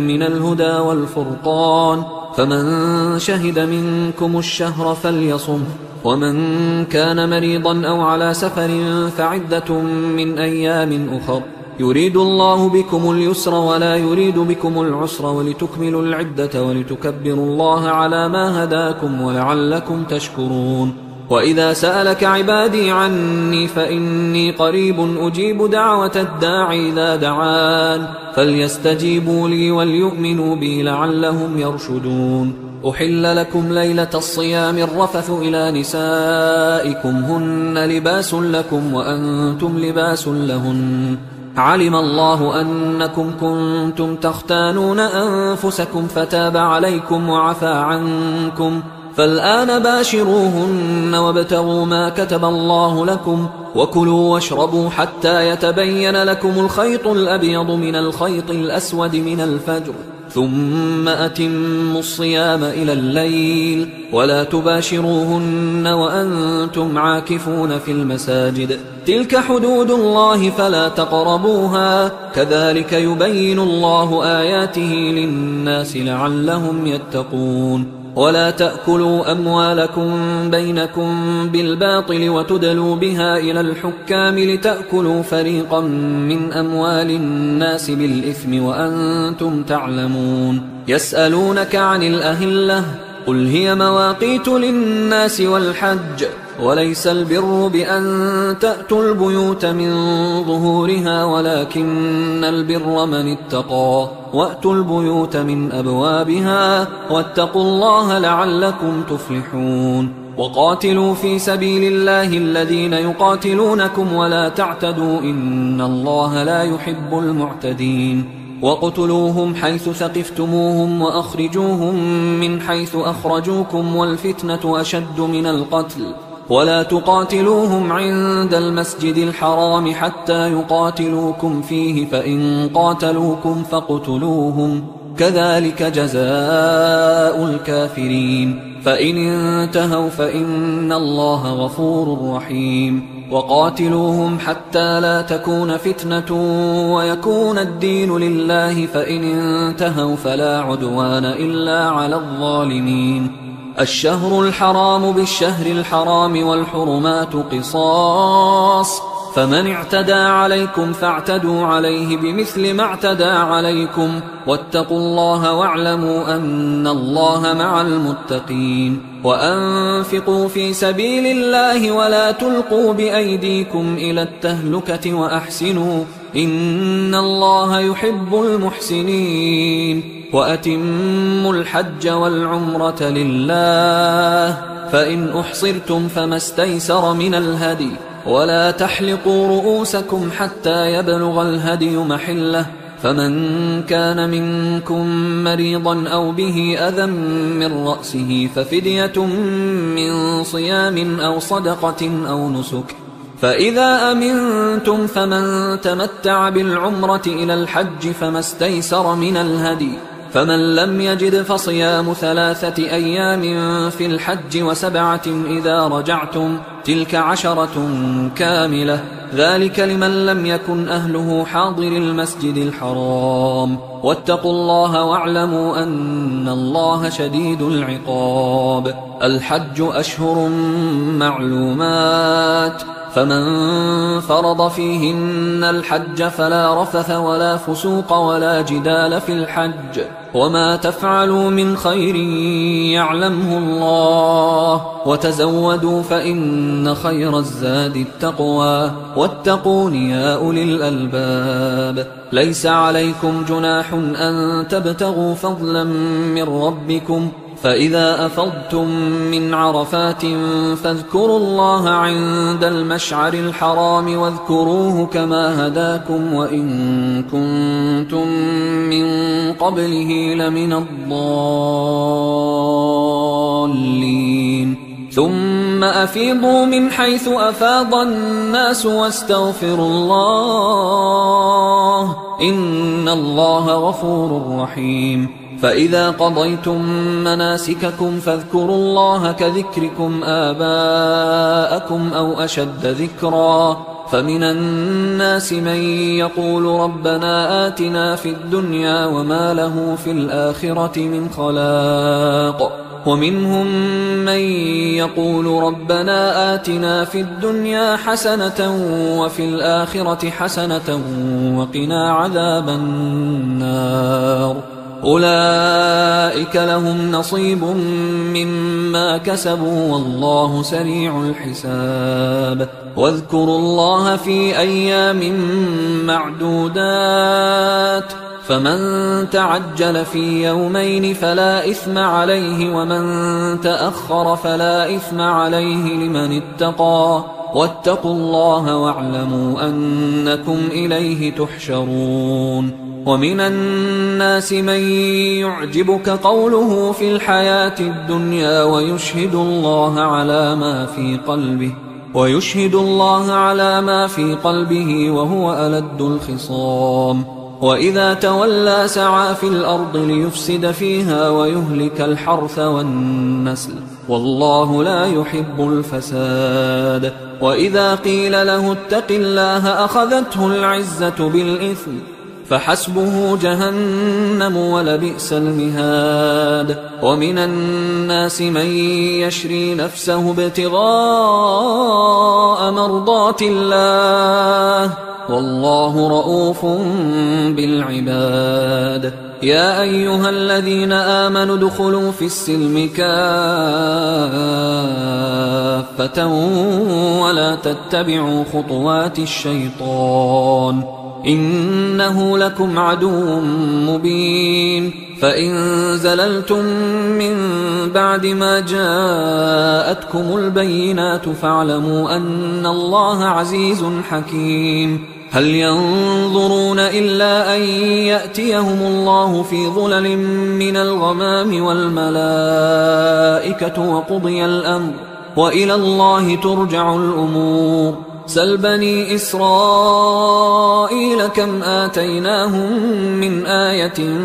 من الهدى والفرقان، فمن شهد منكم الشهر فليصمه، ومن كان مريضا أو على سفر فعدة من أيام أخر، يريد الله بكم اليسر ولا يريد بكم العسر ولتكملوا العدة ولتكبروا الله على ما هداكم ولعلكم تشكرون. وإذا سألك عبادي عني فإني قريب أجيب دعوة الداع إذا دعان، فليستجيبوا لي وليؤمنوا بي لعلهم يرشدون. أحل لكم ليلة الصيام الرفث إلى نسائكم هن لباس لكم وأنتم لباس لهن، علم الله أنكم كنتم تختانون أنفسكم فتاب عليكم وعفى عنكم، فالآن باشروهن وابتغوا ما كتب الله لكم، وكلوا واشربوا حتى يتبين لكم الخيط الأبيض من الخيط الأسود من الفجر، ثم أتموا الصيام إلى الليل، ولا تباشروهن وأنتم عاكفون في المساجد، تلك حدود الله فلا تقربوها، كذلك يبين الله آياته للناس لعلهم يتقون. ولا تأكلوا أموالكم بينكم بالباطل وتدلوا بها إلى الحكام لتأكلوا فريقا من أموال الناس بالإثم وأنتم تعلمون. يسألونك عن الأهلة قل هي مواقيت للناس والحج، وليس البر بأن تأتوا البيوت من ظهورها ولكن البر من اتقى، وأتوا البيوت من أبوابها واتقوا الله لعلكم تفلحون. وقاتلوا في سبيل الله الذين يقاتلونكم ولا تعتدوا إن الله لا يحب المعتدين. وقتلوهم حيث ثقفتموهم وأخرجوهم من حيث أخرجوكم والفتنة أشد من القتل، ولا تقاتلوهم عند المسجد الحرام حتى يقاتلوكم فيه، فإن قاتلوكم فاقتلوهم، كذلك جزاء الكافرين، فإن انتهوا فإن الله غفور رحيم. وقاتلوهم حتى لا تكون فتنة ويكون الدين لله، فإن انتهوا فلا عدوان إلا على الظالمين. الشهر الحرام بالشهر الحرام والحرمات قصاص، فمن اعتدى عليكم فاعتدوا عليه بمثل ما اعتدى عليكم، واتقوا الله واعلموا أن الله مع المتقين. وأنفقوا في سبيل الله ولا تلقوا بأيديكم إلى التهلكة وأحسنوا إن الله يحب المحسنين. وأتموا الحج والعمرة لله، فإن أحصرتم فما استيسر من الهدي، ولا تحلقوا رؤوسكم حتى يبلغ الهدي محله، فمن كان منكم مريضا أو به أذى من رأسه ففدية من صيام أو صدقة أو نسك، فإذا أمنتم فمن تمتع بالعمرة إلى الحج فما استيسر من الهدي، فمن لم يجد فصيام 3 أيام في الحج و7 إذا رجعتم، تلك 10 كاملة، ذلك لمن لم يكن أهله حاضر المسجد الحرام. واتقوا الله واعلموا أن الله شديد العقاب. الحج أشهر معلومات، فمن فرض فيهن الحج فلا رفث ولا فسوق ولا جدال في الحج، وما تفعلوا من خير يعلمه الله، وتزودوا فإن خير الزاد التقوى واتقون يا أولي الألباب. ليس عليكم جناح أن تبتغوا فضلا من ربكم، فإذا أفضتم من عرفات فاذكروا الله عند المشعر الحرام واذكروه كما هداكم وإن كنتم من قبله لمن الضالين. ثم أفيضوا من حيث أفاض الناس واستغفروا الله إن الله غفور رحيم. فإذا قضيتم مناسككم فاذكروا الله كذكركم آباءكم أو أشد ذكرا. فمن الناس من يقول ربنا آتنا في الدنيا وما له في الآخرة من خلاق، ومنهم من يقول ربنا آتنا في الدنيا حسنة وفي الآخرة حسنة وقنا عذاب النار. أولئك لهم نصيب مما كسبوا والله سريع الحساب. واذكروا الله في أيام معدودات، فمن تعجل في يومين فلا إثم عليه ومن تأخر فلا إثم عليه لمن اتقى. واتقوا الله واعلموا أنكم إليه تحشرون. ومن الناس من يعجبك قوله في الحياة الدنيا ويشهد الله على ما في قلبه وهو ألد الخصام. وإذا تولى سعى في الأرض ليفسد فيها ويهلك الحرث والنسل والله لا يحب الفساد. وإذا قيل له اتق الله أخذته العزة بالإثم فحسبه جهنم ولبئس المهاد. ومن الناس من يشري نفسه ابتغاء مرضات الله والله رؤوف بالعباد. يا أيها الذين آمنوا ادخلوا في السلم كافة ولا تتبعوا خطوات الشيطان إنه لكم عدو مبين. فإن زللتم من بعد ما جاءتكم البينات فاعلموا أن الله عزيز حكيم. هل ينظرون إلا أن يأتيهم الله في ظلل من الغمام والملائكة وقضي الأمر وإلى الله ترجع الأمور. سل بني إسرائيل كم آتيناهم من آية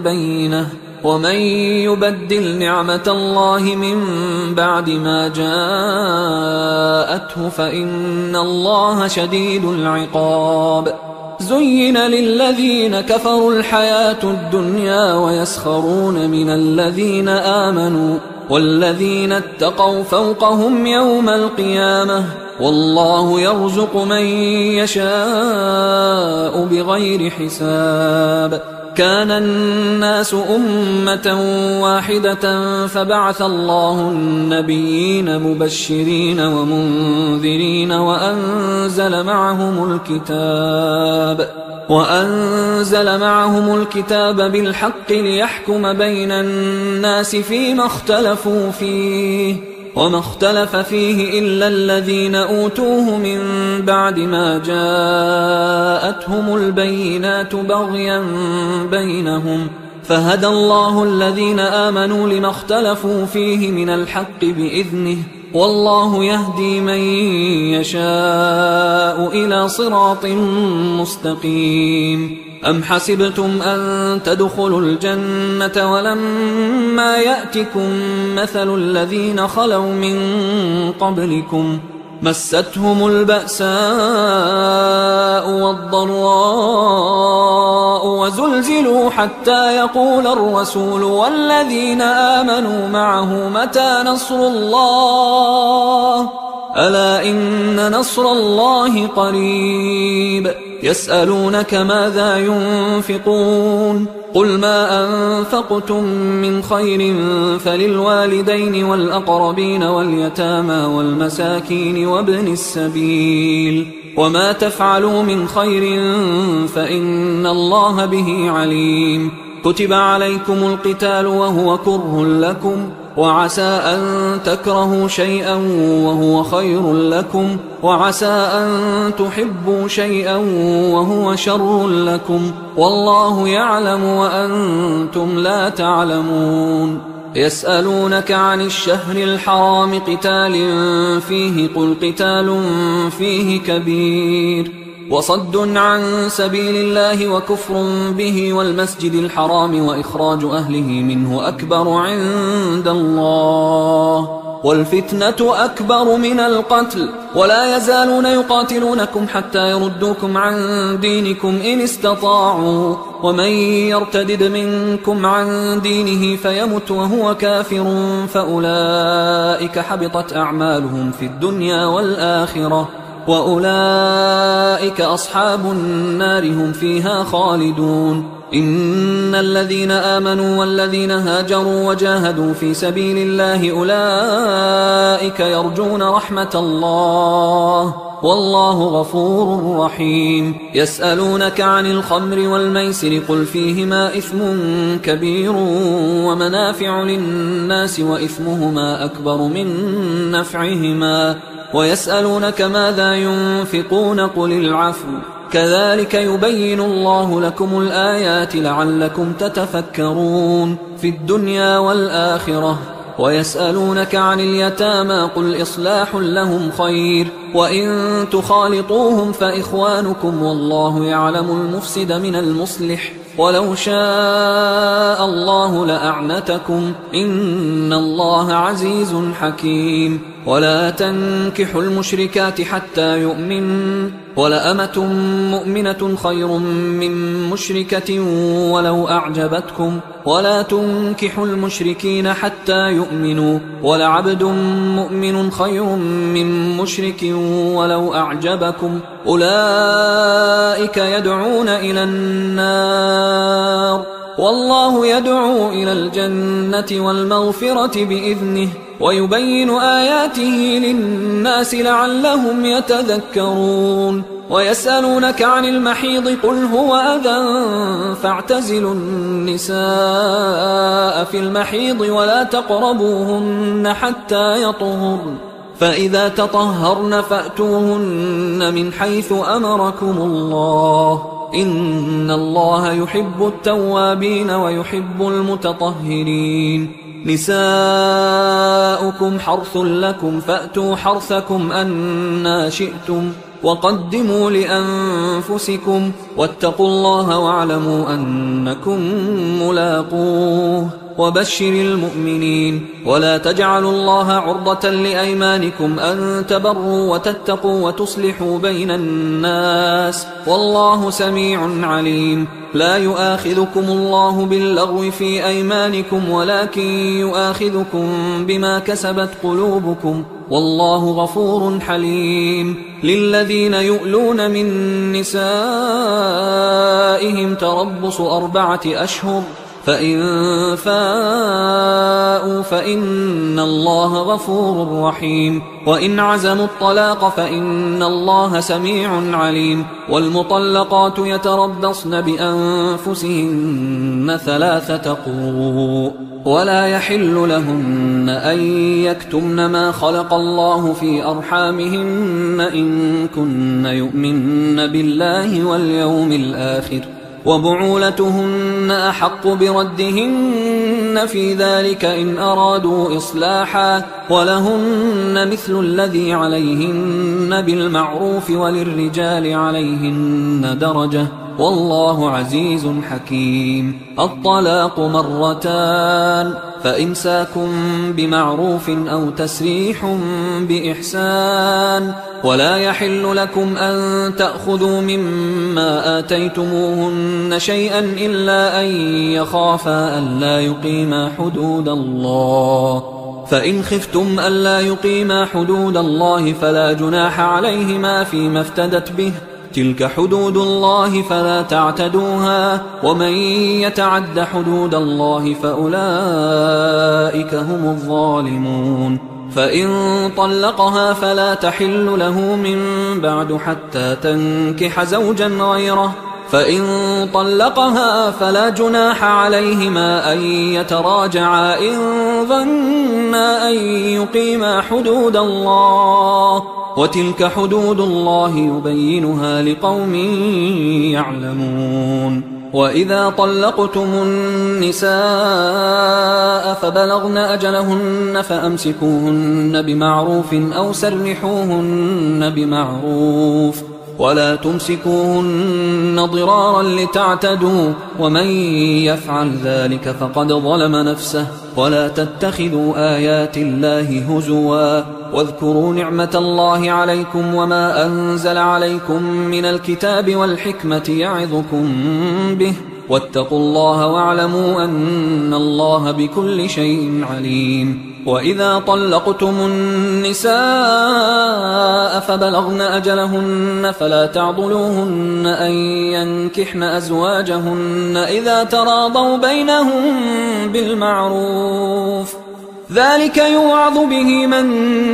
بينة ومن يبدل نعمة الله من بعد ما جاءته فإن الله شديد العقاب. زين للذين كفروا الحياة الدنيا ويسخرون من الذين آمنوا والذين اتقوا فوقهم يوم القيامة والله يرزق من يشاء بغير حساب. كان الناس أمة واحدة فبعث الله النبيين مبشرين ومنذرين وأنزل معهم الكتاب بالحق ليحكم بين الناس فيما اختلفوا فيه وما اختلف فيه إلا الذين أوتوه من بعد ما جاءتهم البينات بغيا بينهم فهدى الله الذين آمنوا لما اختلفوا فيه من الحق بإذنه والله يهدي من يشاء إلى صراط مستقيم. أم حسبتم أن تدخلوا الجنة ولما يأتكم مثل الذين خلوا من قبلكم مستهم البأساء والضراء وزلزلوا حتى يقول الرسول والذين آمنوا معه متى نصر الله ألا إن نصر الله قريب يسألونك ماذا ينفقون قل ما أنفقتم من خير فللوالدين والأقربين واليتامى والمساكين وابن السبيل وما تفعلوا من خير فإن الله به عليم كتب عليكم القتال وهو كره لكم وعسى أن تكرهوا شيئا وهو خير لكم وعسى أن تحبوا شيئا وهو شر لكم والله يعلم وأنتم لا تعلمون يسألونك عن الشهر الحرام قتال فيه قل قتال فيه كبير وصد عن سبيل الله وكفر به والمسجد الحرام وإخراج أهله منه أكبر عند الله والفتنة أكبر من القتل ولا يزالون يقاتلونكم حتى يردوكم عن دينكم إن استطاعوا ومن يرتدد منكم عن دينه فيمت وهو كافر فأولئك حبطت أعمالهم في الدنيا والآخرة وأولئك أصحاب النار هم فيها خالدون إن الذين آمنوا والذين هاجروا وجاهدوا في سبيل الله أولئك يرجون رحمة الله والله غفور رحيم يسألونك عن الخمر والميسر قل فيهما إثم كبير ومنافع للناس وإثمهما أكبر من نفعهما ويسألونك ماذا ينفقون قل العفو كذلك يبين الله لكم الآيات لعلكم تتفكرون في الدنيا والآخرة ويسألونك عن اليتامى قل إصلاح لهم خير وإن تخالطوهم فإخوانكم والله يعلم المفسد من المصلح ولو شاء الله لأعنتكم إن الله عزيز حكيم ولا تنكحوا المشركات حتى يؤمن ولأمة مؤمنة خير من مشركة ولو أعجبتكم ولا تنكحوا المشركين حتى يؤمنوا ولعبد مؤمن خير من مشرك ولو أعجبكم أولئك يدعون إلى النار والله يدعو إلى الجنة والمغفرة بإذنه ويبين آياته للناس لعلهم يتذكرون ويسألونك عن المحيض قل هو أذى فاعتزلوا النساء في المحيض ولا تقربوهن حتى يطهرن فإذا تطهرن فأتوهن من حيث أمركم الله إن الله يحب التوابين ويحب المتطهرين نساؤكم حرث لكم فأتوا حرثكم أنى شئتم وقدموا لأنفسكم واتقوا الله واعلموا أنكم ملاقوه وبشر المؤمنين ولا تجعلوا الله عرضة لأيمانكم أن تبروا وتتقوا وتصلحوا بين الناس والله سميع عليم لا يؤاخذكم الله باللغو في أيمانكم ولكن يؤاخذكم بما كسبت قلوبكم والله غفور حليم للذين يؤلون من نسائهم تربص 4 أشهر فإن فاءوا فإن الله غفور رحيم وإن عزموا الطلاق فإن الله سميع عليم والمطلقات يتربصن بأنفسهن 3 قروء ولا يحل لهن أن يكتمن ما خلق الله في أرحامهن إن كن يؤمن بالله واليوم الآخر وبعولتهن أحق بردهن في ذلك إن أرادوا إصلاحا ولهن مثل الذي عليهن بالمعروف وللرجال عليهن درجة والله عزيز حكيم الطلاق 2 فإمساك بمعروف أو تسريح بإحسان ولا يحل لكم أن تأخذوا مما آتيتموهن شيئا إلا أن يخافا ألا يقيما حدود الله فإن خفتم ألا يقيما حدود الله فلا جناح عليهما فيما افتدت به، تلك حدود الله فلا تعتدوها، ومن يتعد حدود الله فأولئك هم الظالمون. فإن طلقها فلا تحل له من بعد حتى تنكح زوجا غيره، فإن طلقها فلا جناح عليهما أن يتراجعا إن ظنا أن يقيما حدود الله، وتلك حدود الله يبينها لقوم يعلمون. وإذا طلقتم النساء فبلغن أجلهن فأمسكوهن بمعروف أو سرحوهن بمعروف، ولا تمسكوهن ضرارا لتعتدوا، ومن يفعل ذلك فقد ظلم نفسه. ولا تتخذوا آيات الله هزوا، واذكروا نعمة الله عليكم وما أنزل عليكم من الكتاب والحكمة يعظكم به، واتقوا الله واعلموا أن الله بكل شيء عليم. وإذا طلقتم النساء فبلغن أجلهن فلا تعضلوهن أن ينكحن أزواجهن إذا تراضوا بينهم بالمعروف، ذلك يوعظ به من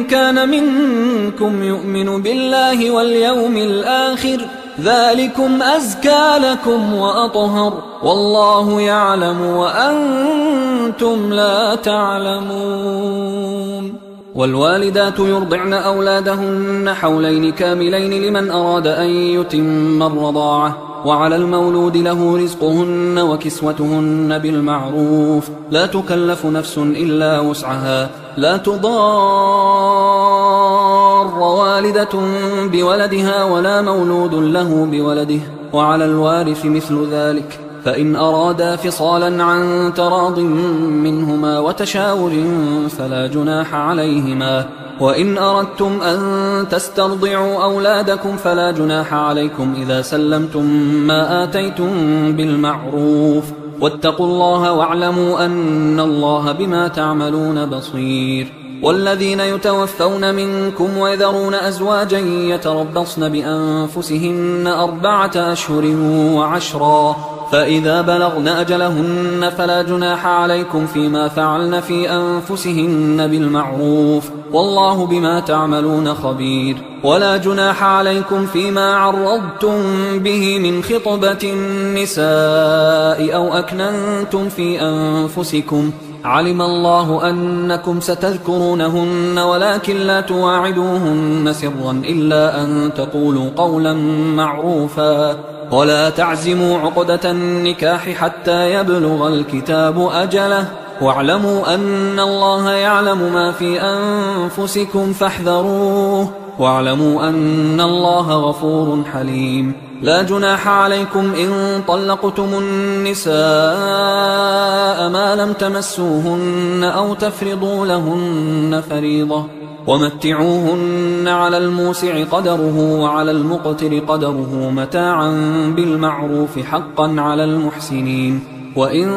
كان منكم يؤمن بالله واليوم الآخر، ذلكم أزكى لكم وأطهر، والله يعلم وأنتم لا تعلمون. والوالدات يرضعن أولادهن حولين كاملين لمن أراد أن يتم الرضاعة، وعلى المولود له رزقهن وكسوتهن بالمعروف، لا تكلف نفس إلا وسعها، لا تضار والدة بولدها ولا مولود له بولده، وعلى الوارث مثل ذلك، فإن أرادا فصالا عن تراض منهما وتشاور فلا جناح عليهما. وإن أردتم أن تسترضعوا أولادكم فلا جناح عليكم إذا سلمتم ما آتيتم بالمعروف، واتقوا الله واعلموا أن الله بما تعملون بصير. والذين يتوفون منكم ويذرون أزواجا يتربصن بأنفسهن 4 أشهر و10، فإذا بلغن أجلهن فلا جناح عليكم فيما فعلن في أنفسهن بالمعروف، والله بما تعملون خبير. ولا جناح عليكم فيما عرضتم به من خطبة النساء أو أكننتم في أنفسكم، علم الله أنكم ستذكرونهن ولكن لا تواعدوهن سرا إلا أن تقولوا قولا معروفا، ولا تعزموا عقدة النكاح حتى يبلغ الكتاب أجله، واعلموا أن الله يعلم ما في أنفسكم فاحذروه، واعلموا أن الله غفور حليم. لا جناح عليكم إن طلقتم النساء ما لم تمسوهن أو تفرضوا لهن فريضة، ومتعوهن على الموسع قدره وعلى المقتر قدره متاعا بالمعروف حقا على المحسنين. وإن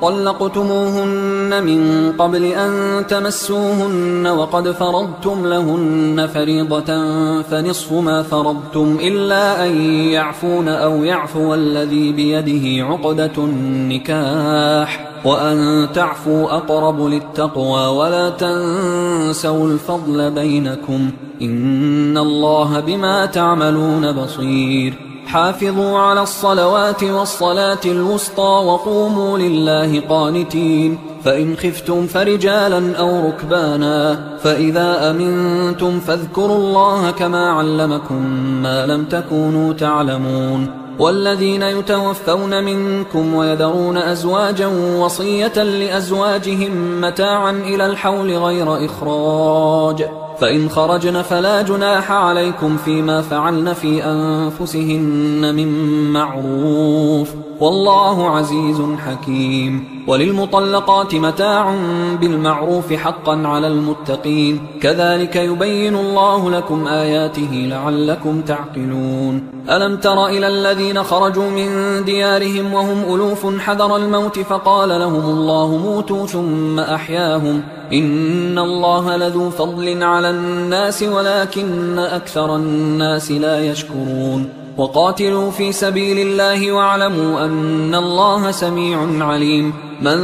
طلقتموهن من قبل أن تمسوهن وقد فرضتم لهن فريضة فنصف ما فرضتم إلا أن يعفون أو يعفو الذي بيده عقدة النكاح، وأن تعفوا أقرب للتقوى، ولا تنسوا الفضل بينكم، إن الله بما تعملون بصير. حافظوا على الصلوات والصلاة الوسطى وقوموا لله قانتين، فإن خفتم فرجالا أو ركبانا، فإذا أمنتم فاذكروا الله كما علمكم ما لم تكونوا تعلمون. والذين يتوفون منكم ويذرون أزواجا وصية لأزواجهم متاعا إلى الحول غير إخراج، فإن خرجن فلا جناح عليكم فيما فعلن في أنفسهن من معروف، والله عزيز حكيم. وللمطلقات متاع بالمعروف حقا على المتقين، كذلك يبين الله لكم آياته لعلكم تعقلون. ألم تر إلى الذين خرجوا من ديارهم وهم ألوف حذر الموت فقال لهم الله موتوا ثم أحياهم، إن الله لذو فضل على الناس ولكن أكثر الناس لا يشكرون. وقاتلوا في سبيل الله واعلموا أن الله سميع عليم. من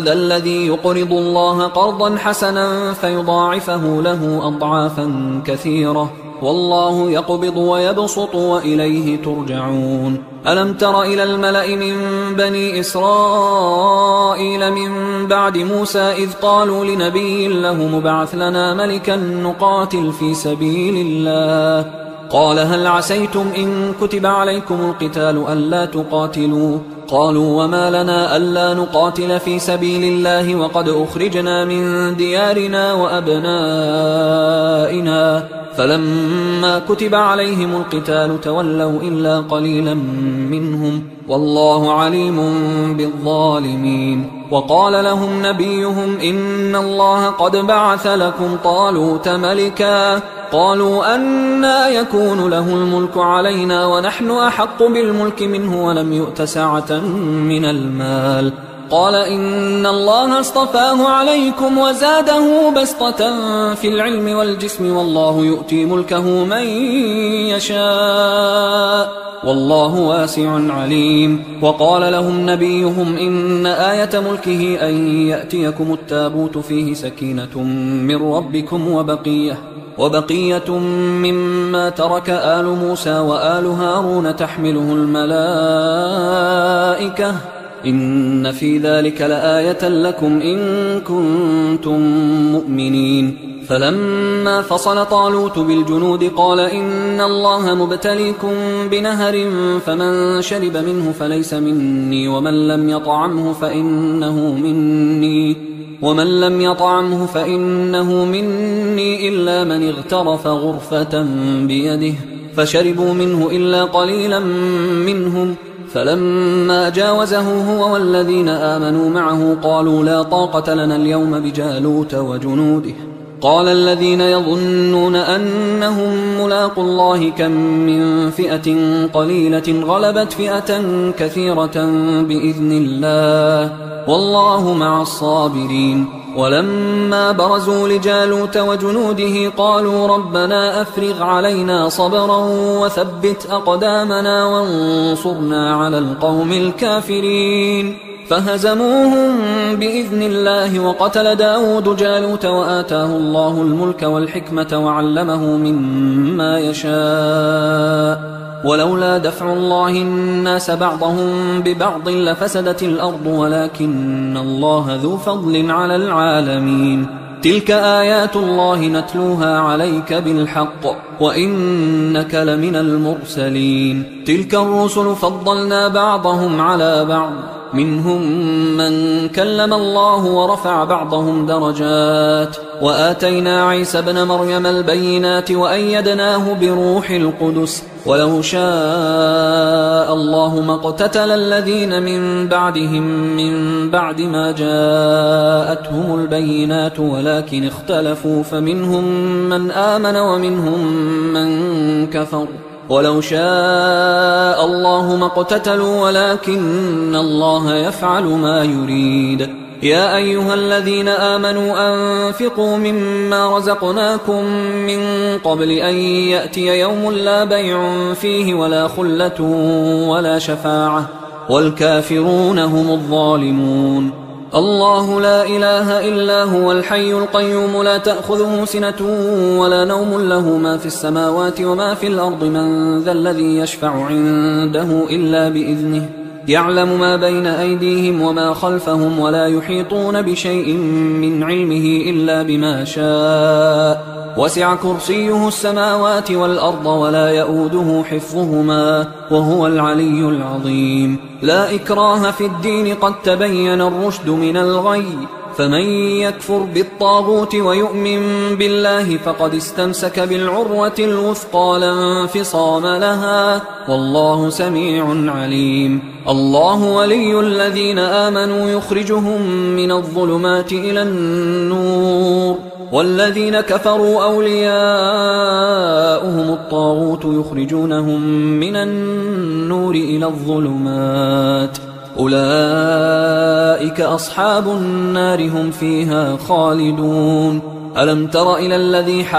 ذا الذي يقرض الله قرضا حسنا فيضاعفه له أضعافا كثيرة، والله يقبض ويبسط وإليه ترجعون. ألم تر إلى الملأ من بني إسرائيل من بعد موسى إذ قالوا لنبي له مبعث لنا ملكا نقاتل في سبيل الله، قال هل عسيتم إن كتب عليكم القتال ألا تقاتلوا؟ قالوا وما لنا ألا نقاتل في سبيل الله وقد أخرجنا من ديارنا وأبنائنا، فلما كتب عليهم القتال تولوا إلا قليلا منهم، والله عليم بالظالمين. وقال لهم نبيهم إن الله قد بعث لكم طالوت ملكا، قالوا أنى يكون له الملك علينا ونحن أحق بالملك منه ولم يؤت سعة من المال، قال إن الله اصطفاه عليكم وزاده بسطة في العلم والجسم، والله يؤتي ملكه من يشاء والله واسع عليم. وقال لهم نبيهم إن آية ملكه أن يأتيكم التابوت فيه سكينة من ربكم وبقية مما ترك آل موسى وآل هارون تحمله الملائكة، إن في ذلك لآية لكم إن كنتم مؤمنين. فلما فصل طالوت بالجنود قال إن الله مبتليكم بنهر فمن شرب منه فليس مني ومن لم يطعمه فإنه مني إلا من اغترف غرفة بيده، فشربوا منه إلا قليلا منهم. فلما جاوزه هو والذين آمنوا معه قالوا لا طاقة لنا اليوم بجالوت وجنوده. قال الذين يظنون أنهم ملاقوا الله كم من فئة قليلة غلبت فئة كثيرة بإذن الله والله مع الصابرين. ولما برزوا لجالوت وجنوده قالوا ربنا أفرغ علينا صبرا وثبت أقدامنا وانصرنا على القوم الكافرين، فهزموهم بإذن الله. وقتل داود جالوت وآتاه الله الملك والحكمة وعلمه مما يشاء، ولولا دفع الله الناس بعضهم ببعض لفسدت الأرض ولكن الله ذو فضل على العالمين. تلك آيات الله نتلوها عليك بالحق وإنك لمن المرسلين. تلك الرسل فضلنا بعضهم على بعض، منهم من كلم الله ورفع بعضهم درجات، وآتينا عيسى ابن مريم البينات وأيدناه بروح القدس، ولو شاء الله ما اقتتل الذين من بعدهم من بعد ما جاءتهم البينات ولكن اختلفوا فمنهم من آمن ومنهم من كفر، ولو شاء الله ما اقتتلوا ولكن الله يفعل ما يريد. يا أيها الذين آمنوا أنفقوا مما رزقناكم من قبل أن يأتي يوم لا بيع فيه ولا خلة ولا شفاعة والكافرون هم الظالمون. الله لا إله إلا هو الحي القيوم لا تأخذه سنة ولا نوم له ما في السماوات وما في الأرض من ذا الذي يشفع عنده إلا بإذنه يعلم ما بين أيديهم وما خلفهم ولا يحيطون بشيء من علمه إلا بما شاء وسع كرسيه السماوات والأرض ولا يؤوده حفظهما وهو العلي العظيم. لا إكراه في الدين قد تبين الرشد من الغي فمن يكفر بالطاغوت ويؤمن بالله فقد استمسك بالعروة الوثقى لا انفصام لها، والله سميع عليم. الله ولي الذين آمنوا يخرجهم من الظلمات إلى النور، والذين كفروا أولياؤهم الطاغوت يخرجونهم من النور إلى الظلمات، أولئك أصحاب النار هم فيها خالدون. ألم تر إلى الذي حاج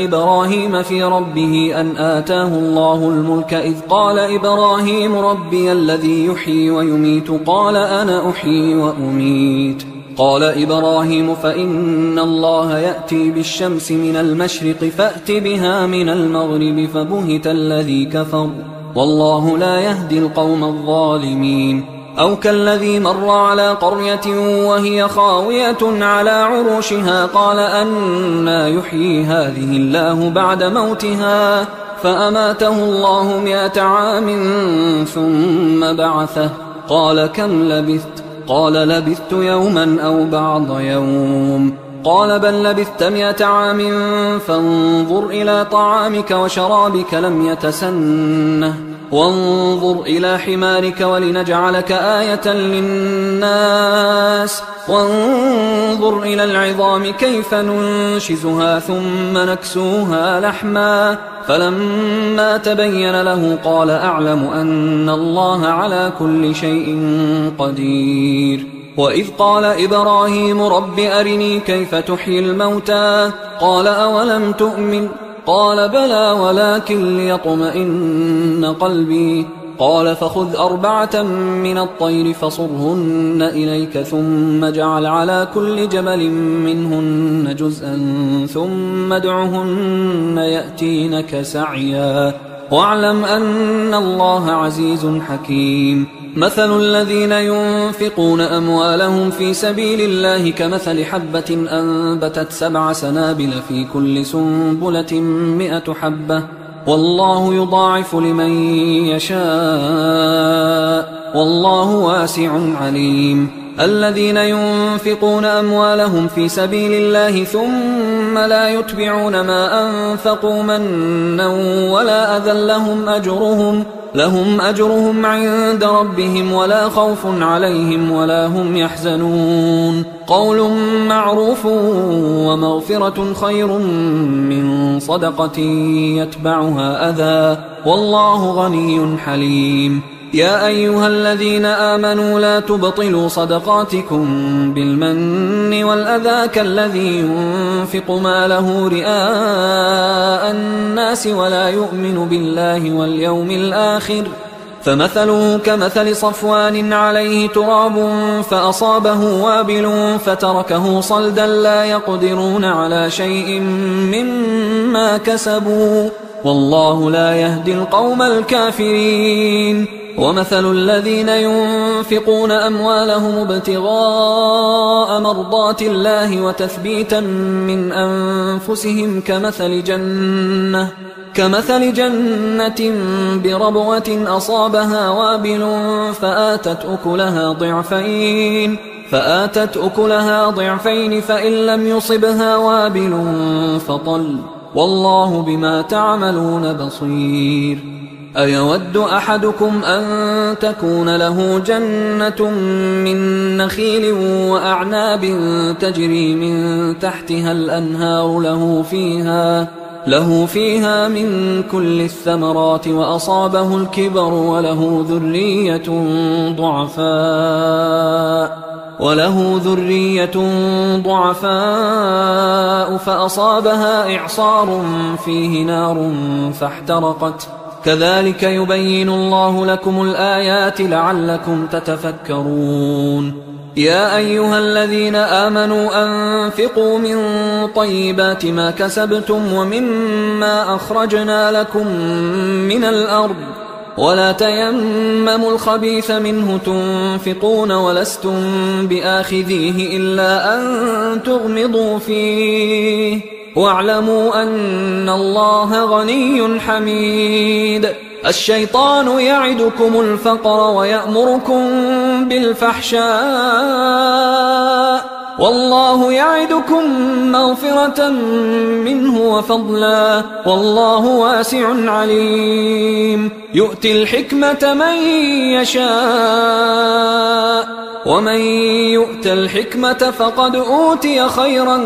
إبراهيم في ربه أن آتاه الله الملك إذ قال إبراهيم ربي الذي يحيي ويميت قال أنا أحيي وأميت. قال إبراهيم فإن الله يأتي بالشمس من المشرق فأت بها من المغرب فبهت الذي كفر والله لا يهدي القوم الظالمين. أو كالذي مر على قرية وهي خاوية على عروشها قال أنى يحيي هذه الله بعد موتها فأماته الله 100 عام ثم بعثه قال كم لبثت؟ قال لبثت يوما أو بعض يوم. قال بل لبثت 100 عام فانظر إلى طعامك وشرابك لم يتسنه وانظر إلى حمارك ولنجعلك آية للناس وانظر إلى العظام كيف ننشزها ثم نكسوها لحما فلما تبين له قال أعلم أن الله على كل شيء قدير. وإذ قال إبراهيم رب أرني كيف تحيي الموتى قال أولم تؤمن قال بلى ولكن ليطمئن قلبي قال فخذ 4 من الطير فصرهن إليك ثم اجعل على كل جبل منهن جزءا ثم ادعهن يأتينك سعيا واعلم أن الله عزيز حكيم. مثل الذين ينفقون أموالهم في سبيل الله كمثل حبة أنبتت 7 سنابل في كل سنبلة 100 حبة والله يضاعف لمن يشاء والله واسع عليم. الذين ينفقون أموالهم في سبيل الله ثم لا يتبعون ما أنفقوا منا ولا أذى لهم أجرهم عند ربهم ولا خوف عليهم ولا هم يحزنون. قول معروف ومغفرة خير من صدقة يتبعها أذى والله غني حليم. يا أيها الذين آمنوا لا تبطلوا صدقاتكم بالمن والأذى كالذي ينفق ماله رئاء الناس ولا يؤمن بالله واليوم الآخر فمثله كمثل صفوان عليه تراب فأصابه وابل فتركه صلدا لا يقدرون على شيء مما كسبوا والله لا يهدي القوم الكافرين. ومثل الذين ينفقون أموالهم ابتغاء مرضات الله وتثبيتا من أنفسهم كمثل جنة بربوة أصابها وابل فآتت أكلها ضعفين فإن لم يصبها وابل فطل والله بما تعملون بصير. أيود أحدكم أن تكون له جنة من نخيل وأعناب تجري من تحتها الأنهار له فيها من كل الثمرات وأصابه الكبر وله ذرية ضعفاء فأصابها إعصار فيه نار فاحترقت كذلك يبين الله لكم الآيات لعلكم تتفكرون. يا أيها الذين آمنوا أنفقوا من طيبات ما كسبتم ومما أخرجنا لكم من الأرض ولا تيمموا الخبيث منه تنفقون ولستم بآخذيه إلا أن تغمضوا فيه واعلموا أن الله غني حميد. الشيطان يعدكم الفقر ويأمركم بالفحشاء والله يعدكم مغفرة منه وفضلا والله واسع عليم. يؤتي الحكمة من يشاء ومن يؤت الحكمة فقد أوتي خيرا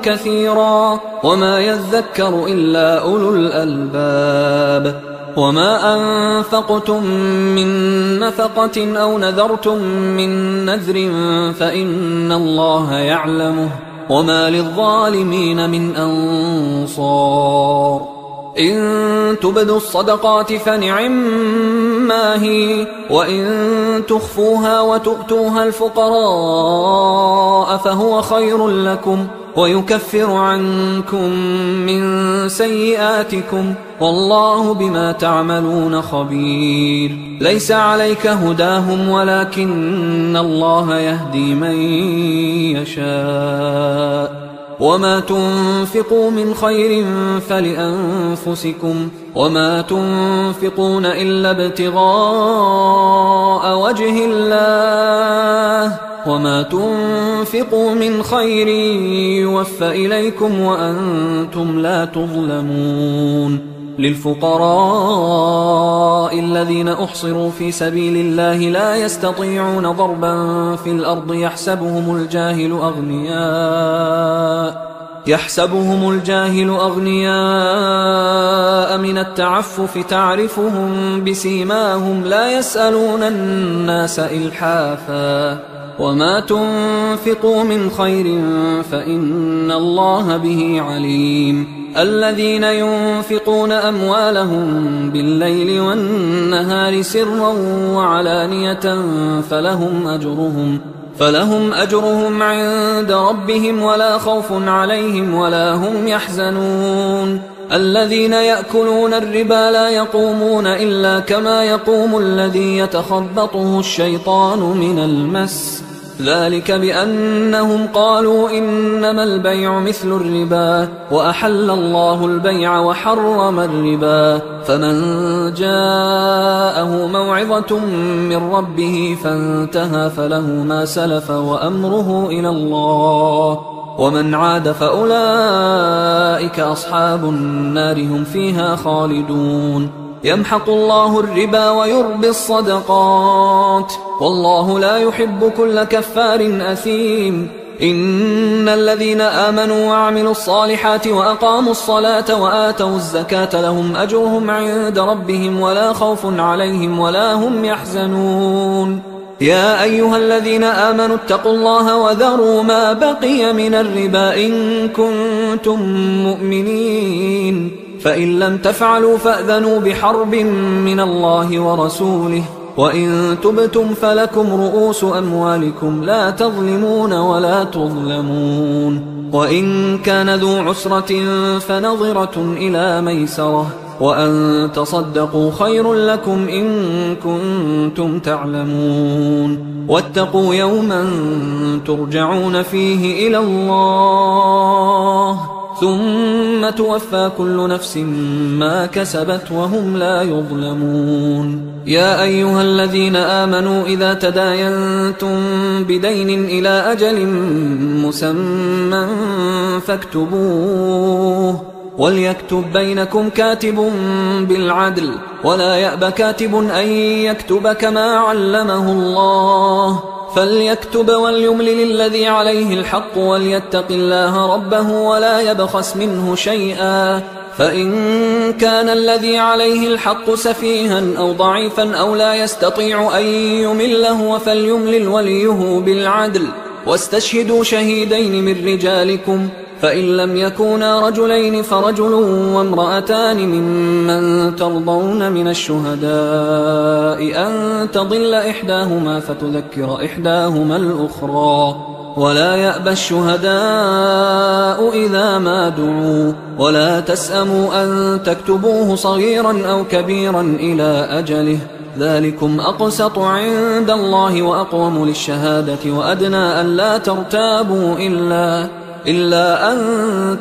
كثيرا وما يذكر إلا أولو الألباب. وما أنفقتم من نفقة أو نذرتم من نذر فإن الله يعلمه وما للظالمين من أنصار. إن تبدوا الصدقات فنعما هي وإن تخفوها وتؤتوها الفقراء فهو خير لكم ويكفر عنكم من سيئاتكم والله بما تعملون خبير. ليس عليك هداهم ولكن الله يهدي من يشاء وما تنفقوا من خير فلأنفسكم وما تنفقون إلا ابتغاء وجه الله وما تنفقوا من خير يوفى إليكم وأنتم لا تظلمون. للفقراء الذين أحصروا في سبيل الله لا يستطيعون ضربا في الأرض يحسبهم الجاهل أغنياء من التعفف تعرفهم بسيماهم لا يسألون الناس إلحافا وما تنفقوا من خير فإن الله به عليم. الذين ينفقون أموالهم بالليل والنهار سرا وعلانية فلهم أجرهم عند ربهم ولا خوف عليهم ولا هم يحزنون. الذين يأكلون الربا لا يقومون إلا كما يقوم الذي يتخبطه الشيطان من المس ذلك بأنهم قالوا إنما البيع مثل الربا وأحل الله البيع وحرم الربا. فمن جاءه موعظة من ربه فانتهى فله ما سلف وأمره إلى الله ومن عاد فأولئك أصحاب النار هم فيها خالدون. يمحق الله الربا ويربي الصدقات والله لا يحب كل كفار أثيم. إن الذين آمنوا وعملوا الصالحات وأقاموا الصلاة وآتوا الزكاة لهم أجرهم عند ربهم ولا خوف عليهم ولا هم يحزنون. يا أيها الذين آمنوا اتقوا الله وذروا ما بقي من الربا إن كنتم مؤمنين فإن لم تفعلوا فأذنوا بحرب من الله ورسوله وإن تبتم فلكم رؤوس أموالكم لا تظلمون ولا تظلمون. وإن كان ذو عسرة فنظرة إلى ميسرة وأن تصدقوا خير لكم إن كنتم تعلمون. واتقوا يوما ترجعون فيه إلى الله ثم توفى كل نفس ما كسبت وهم لا يظلمون. يا أيها الذين آمنوا إذا تداينتم بدين إلى أجل مسمى فاكتبوه وليكتب بينكم كاتب بالعدل ولا يأب كاتب أن يكتب كما علمه الله فليكتب وليملل الذي عليه الحق وليتق الله ربه ولا يبخس منه شيئا فإن كان الذي عليه الحق سفيها أو ضعيفا أو لا يستطيع أن يمله فليملل وليه بالعدل واستشهدوا شهيدين من رجالكم فإن لم يكونا رجلين فرجل وامرأتان ممن ترضون من الشهداء أن تضل إحداهما فتذكر إحداهما الأخرى ولا يأبى الشهداء إذا ما دعوا ولا تسأموا أن تكتبوه صغيرا أو كبيرا إلى أجله ذلكم أقسط عند الله وأقوم للشهادة وأدنى أن لا ترتابوا إلا أن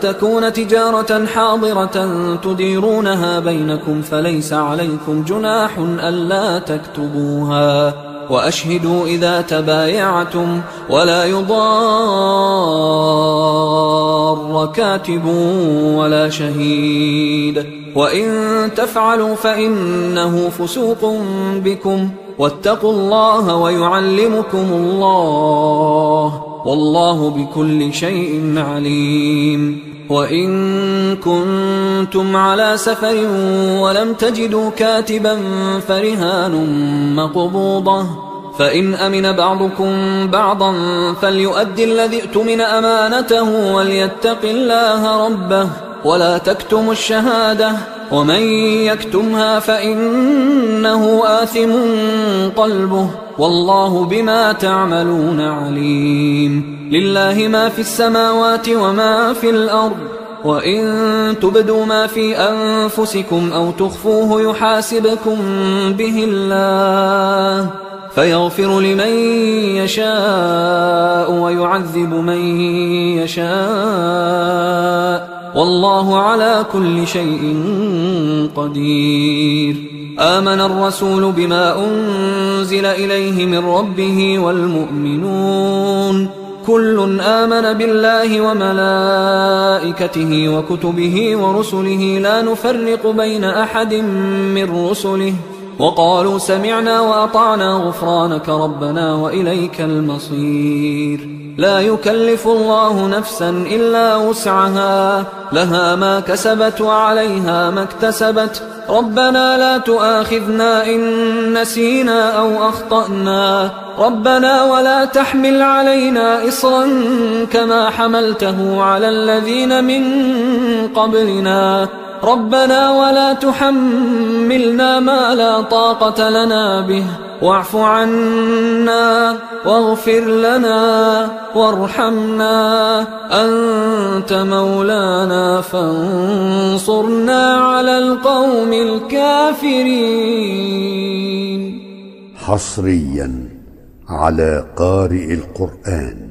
تكون تجارة حاضرة تديرونها بينكم فليس عليكم جناح ألا تكتبوها، وأشهدوا إذا تبايعتم، ولا يضار كاتب ولا شهيد، وإن تفعلوا فإنه فسوق بكم، واتقوا الله ويعلمكم الله، والله بكل شيء عليم. وإن كنتم على سفر ولم تجدوا كاتبا فرهان مقبوضة، فإن أمن بعضكم بعضا فليؤدي الذي اؤتمن أمانته وليتق الله ربه ولا تكتموا الشهادة، ومن يكتمها فإنه آثم قلبه، والله بما تعملون عليم. لله ما في السماوات وما في الأرض، وإن تبدوا ما في أنفسكم أو تخفوه يحاسبكم به الله، فيغفر لمن يشاء ويعذب من يشاء، والله على كل شيء قدير. آمن الرسول بما أنزل إليه من ربه والمؤمنون كل آمن بالله وملائكته وكتبه ورسله لا نفرق بين أحد من رسله، وقالوا سمعنا وأطعنا غفرانك ربنا وإليك المصير. لا يكلف الله نفسا إلا وسعها، لها ما كسبت وعليها ما اكتسبت، ربنا لا تؤاخذنا إن نسينا أو أخطأنا، ربنا ولا تحمل علينا إصرا كما حملته على الذين من قبلنا، ربنا ولا تحملنا ما لا طاقة لنا به، واعف عنا واغفر لنا وارحمنا، أنت مولانا فانصرنا على القوم الكافرين. حصريا على قارئ القرآن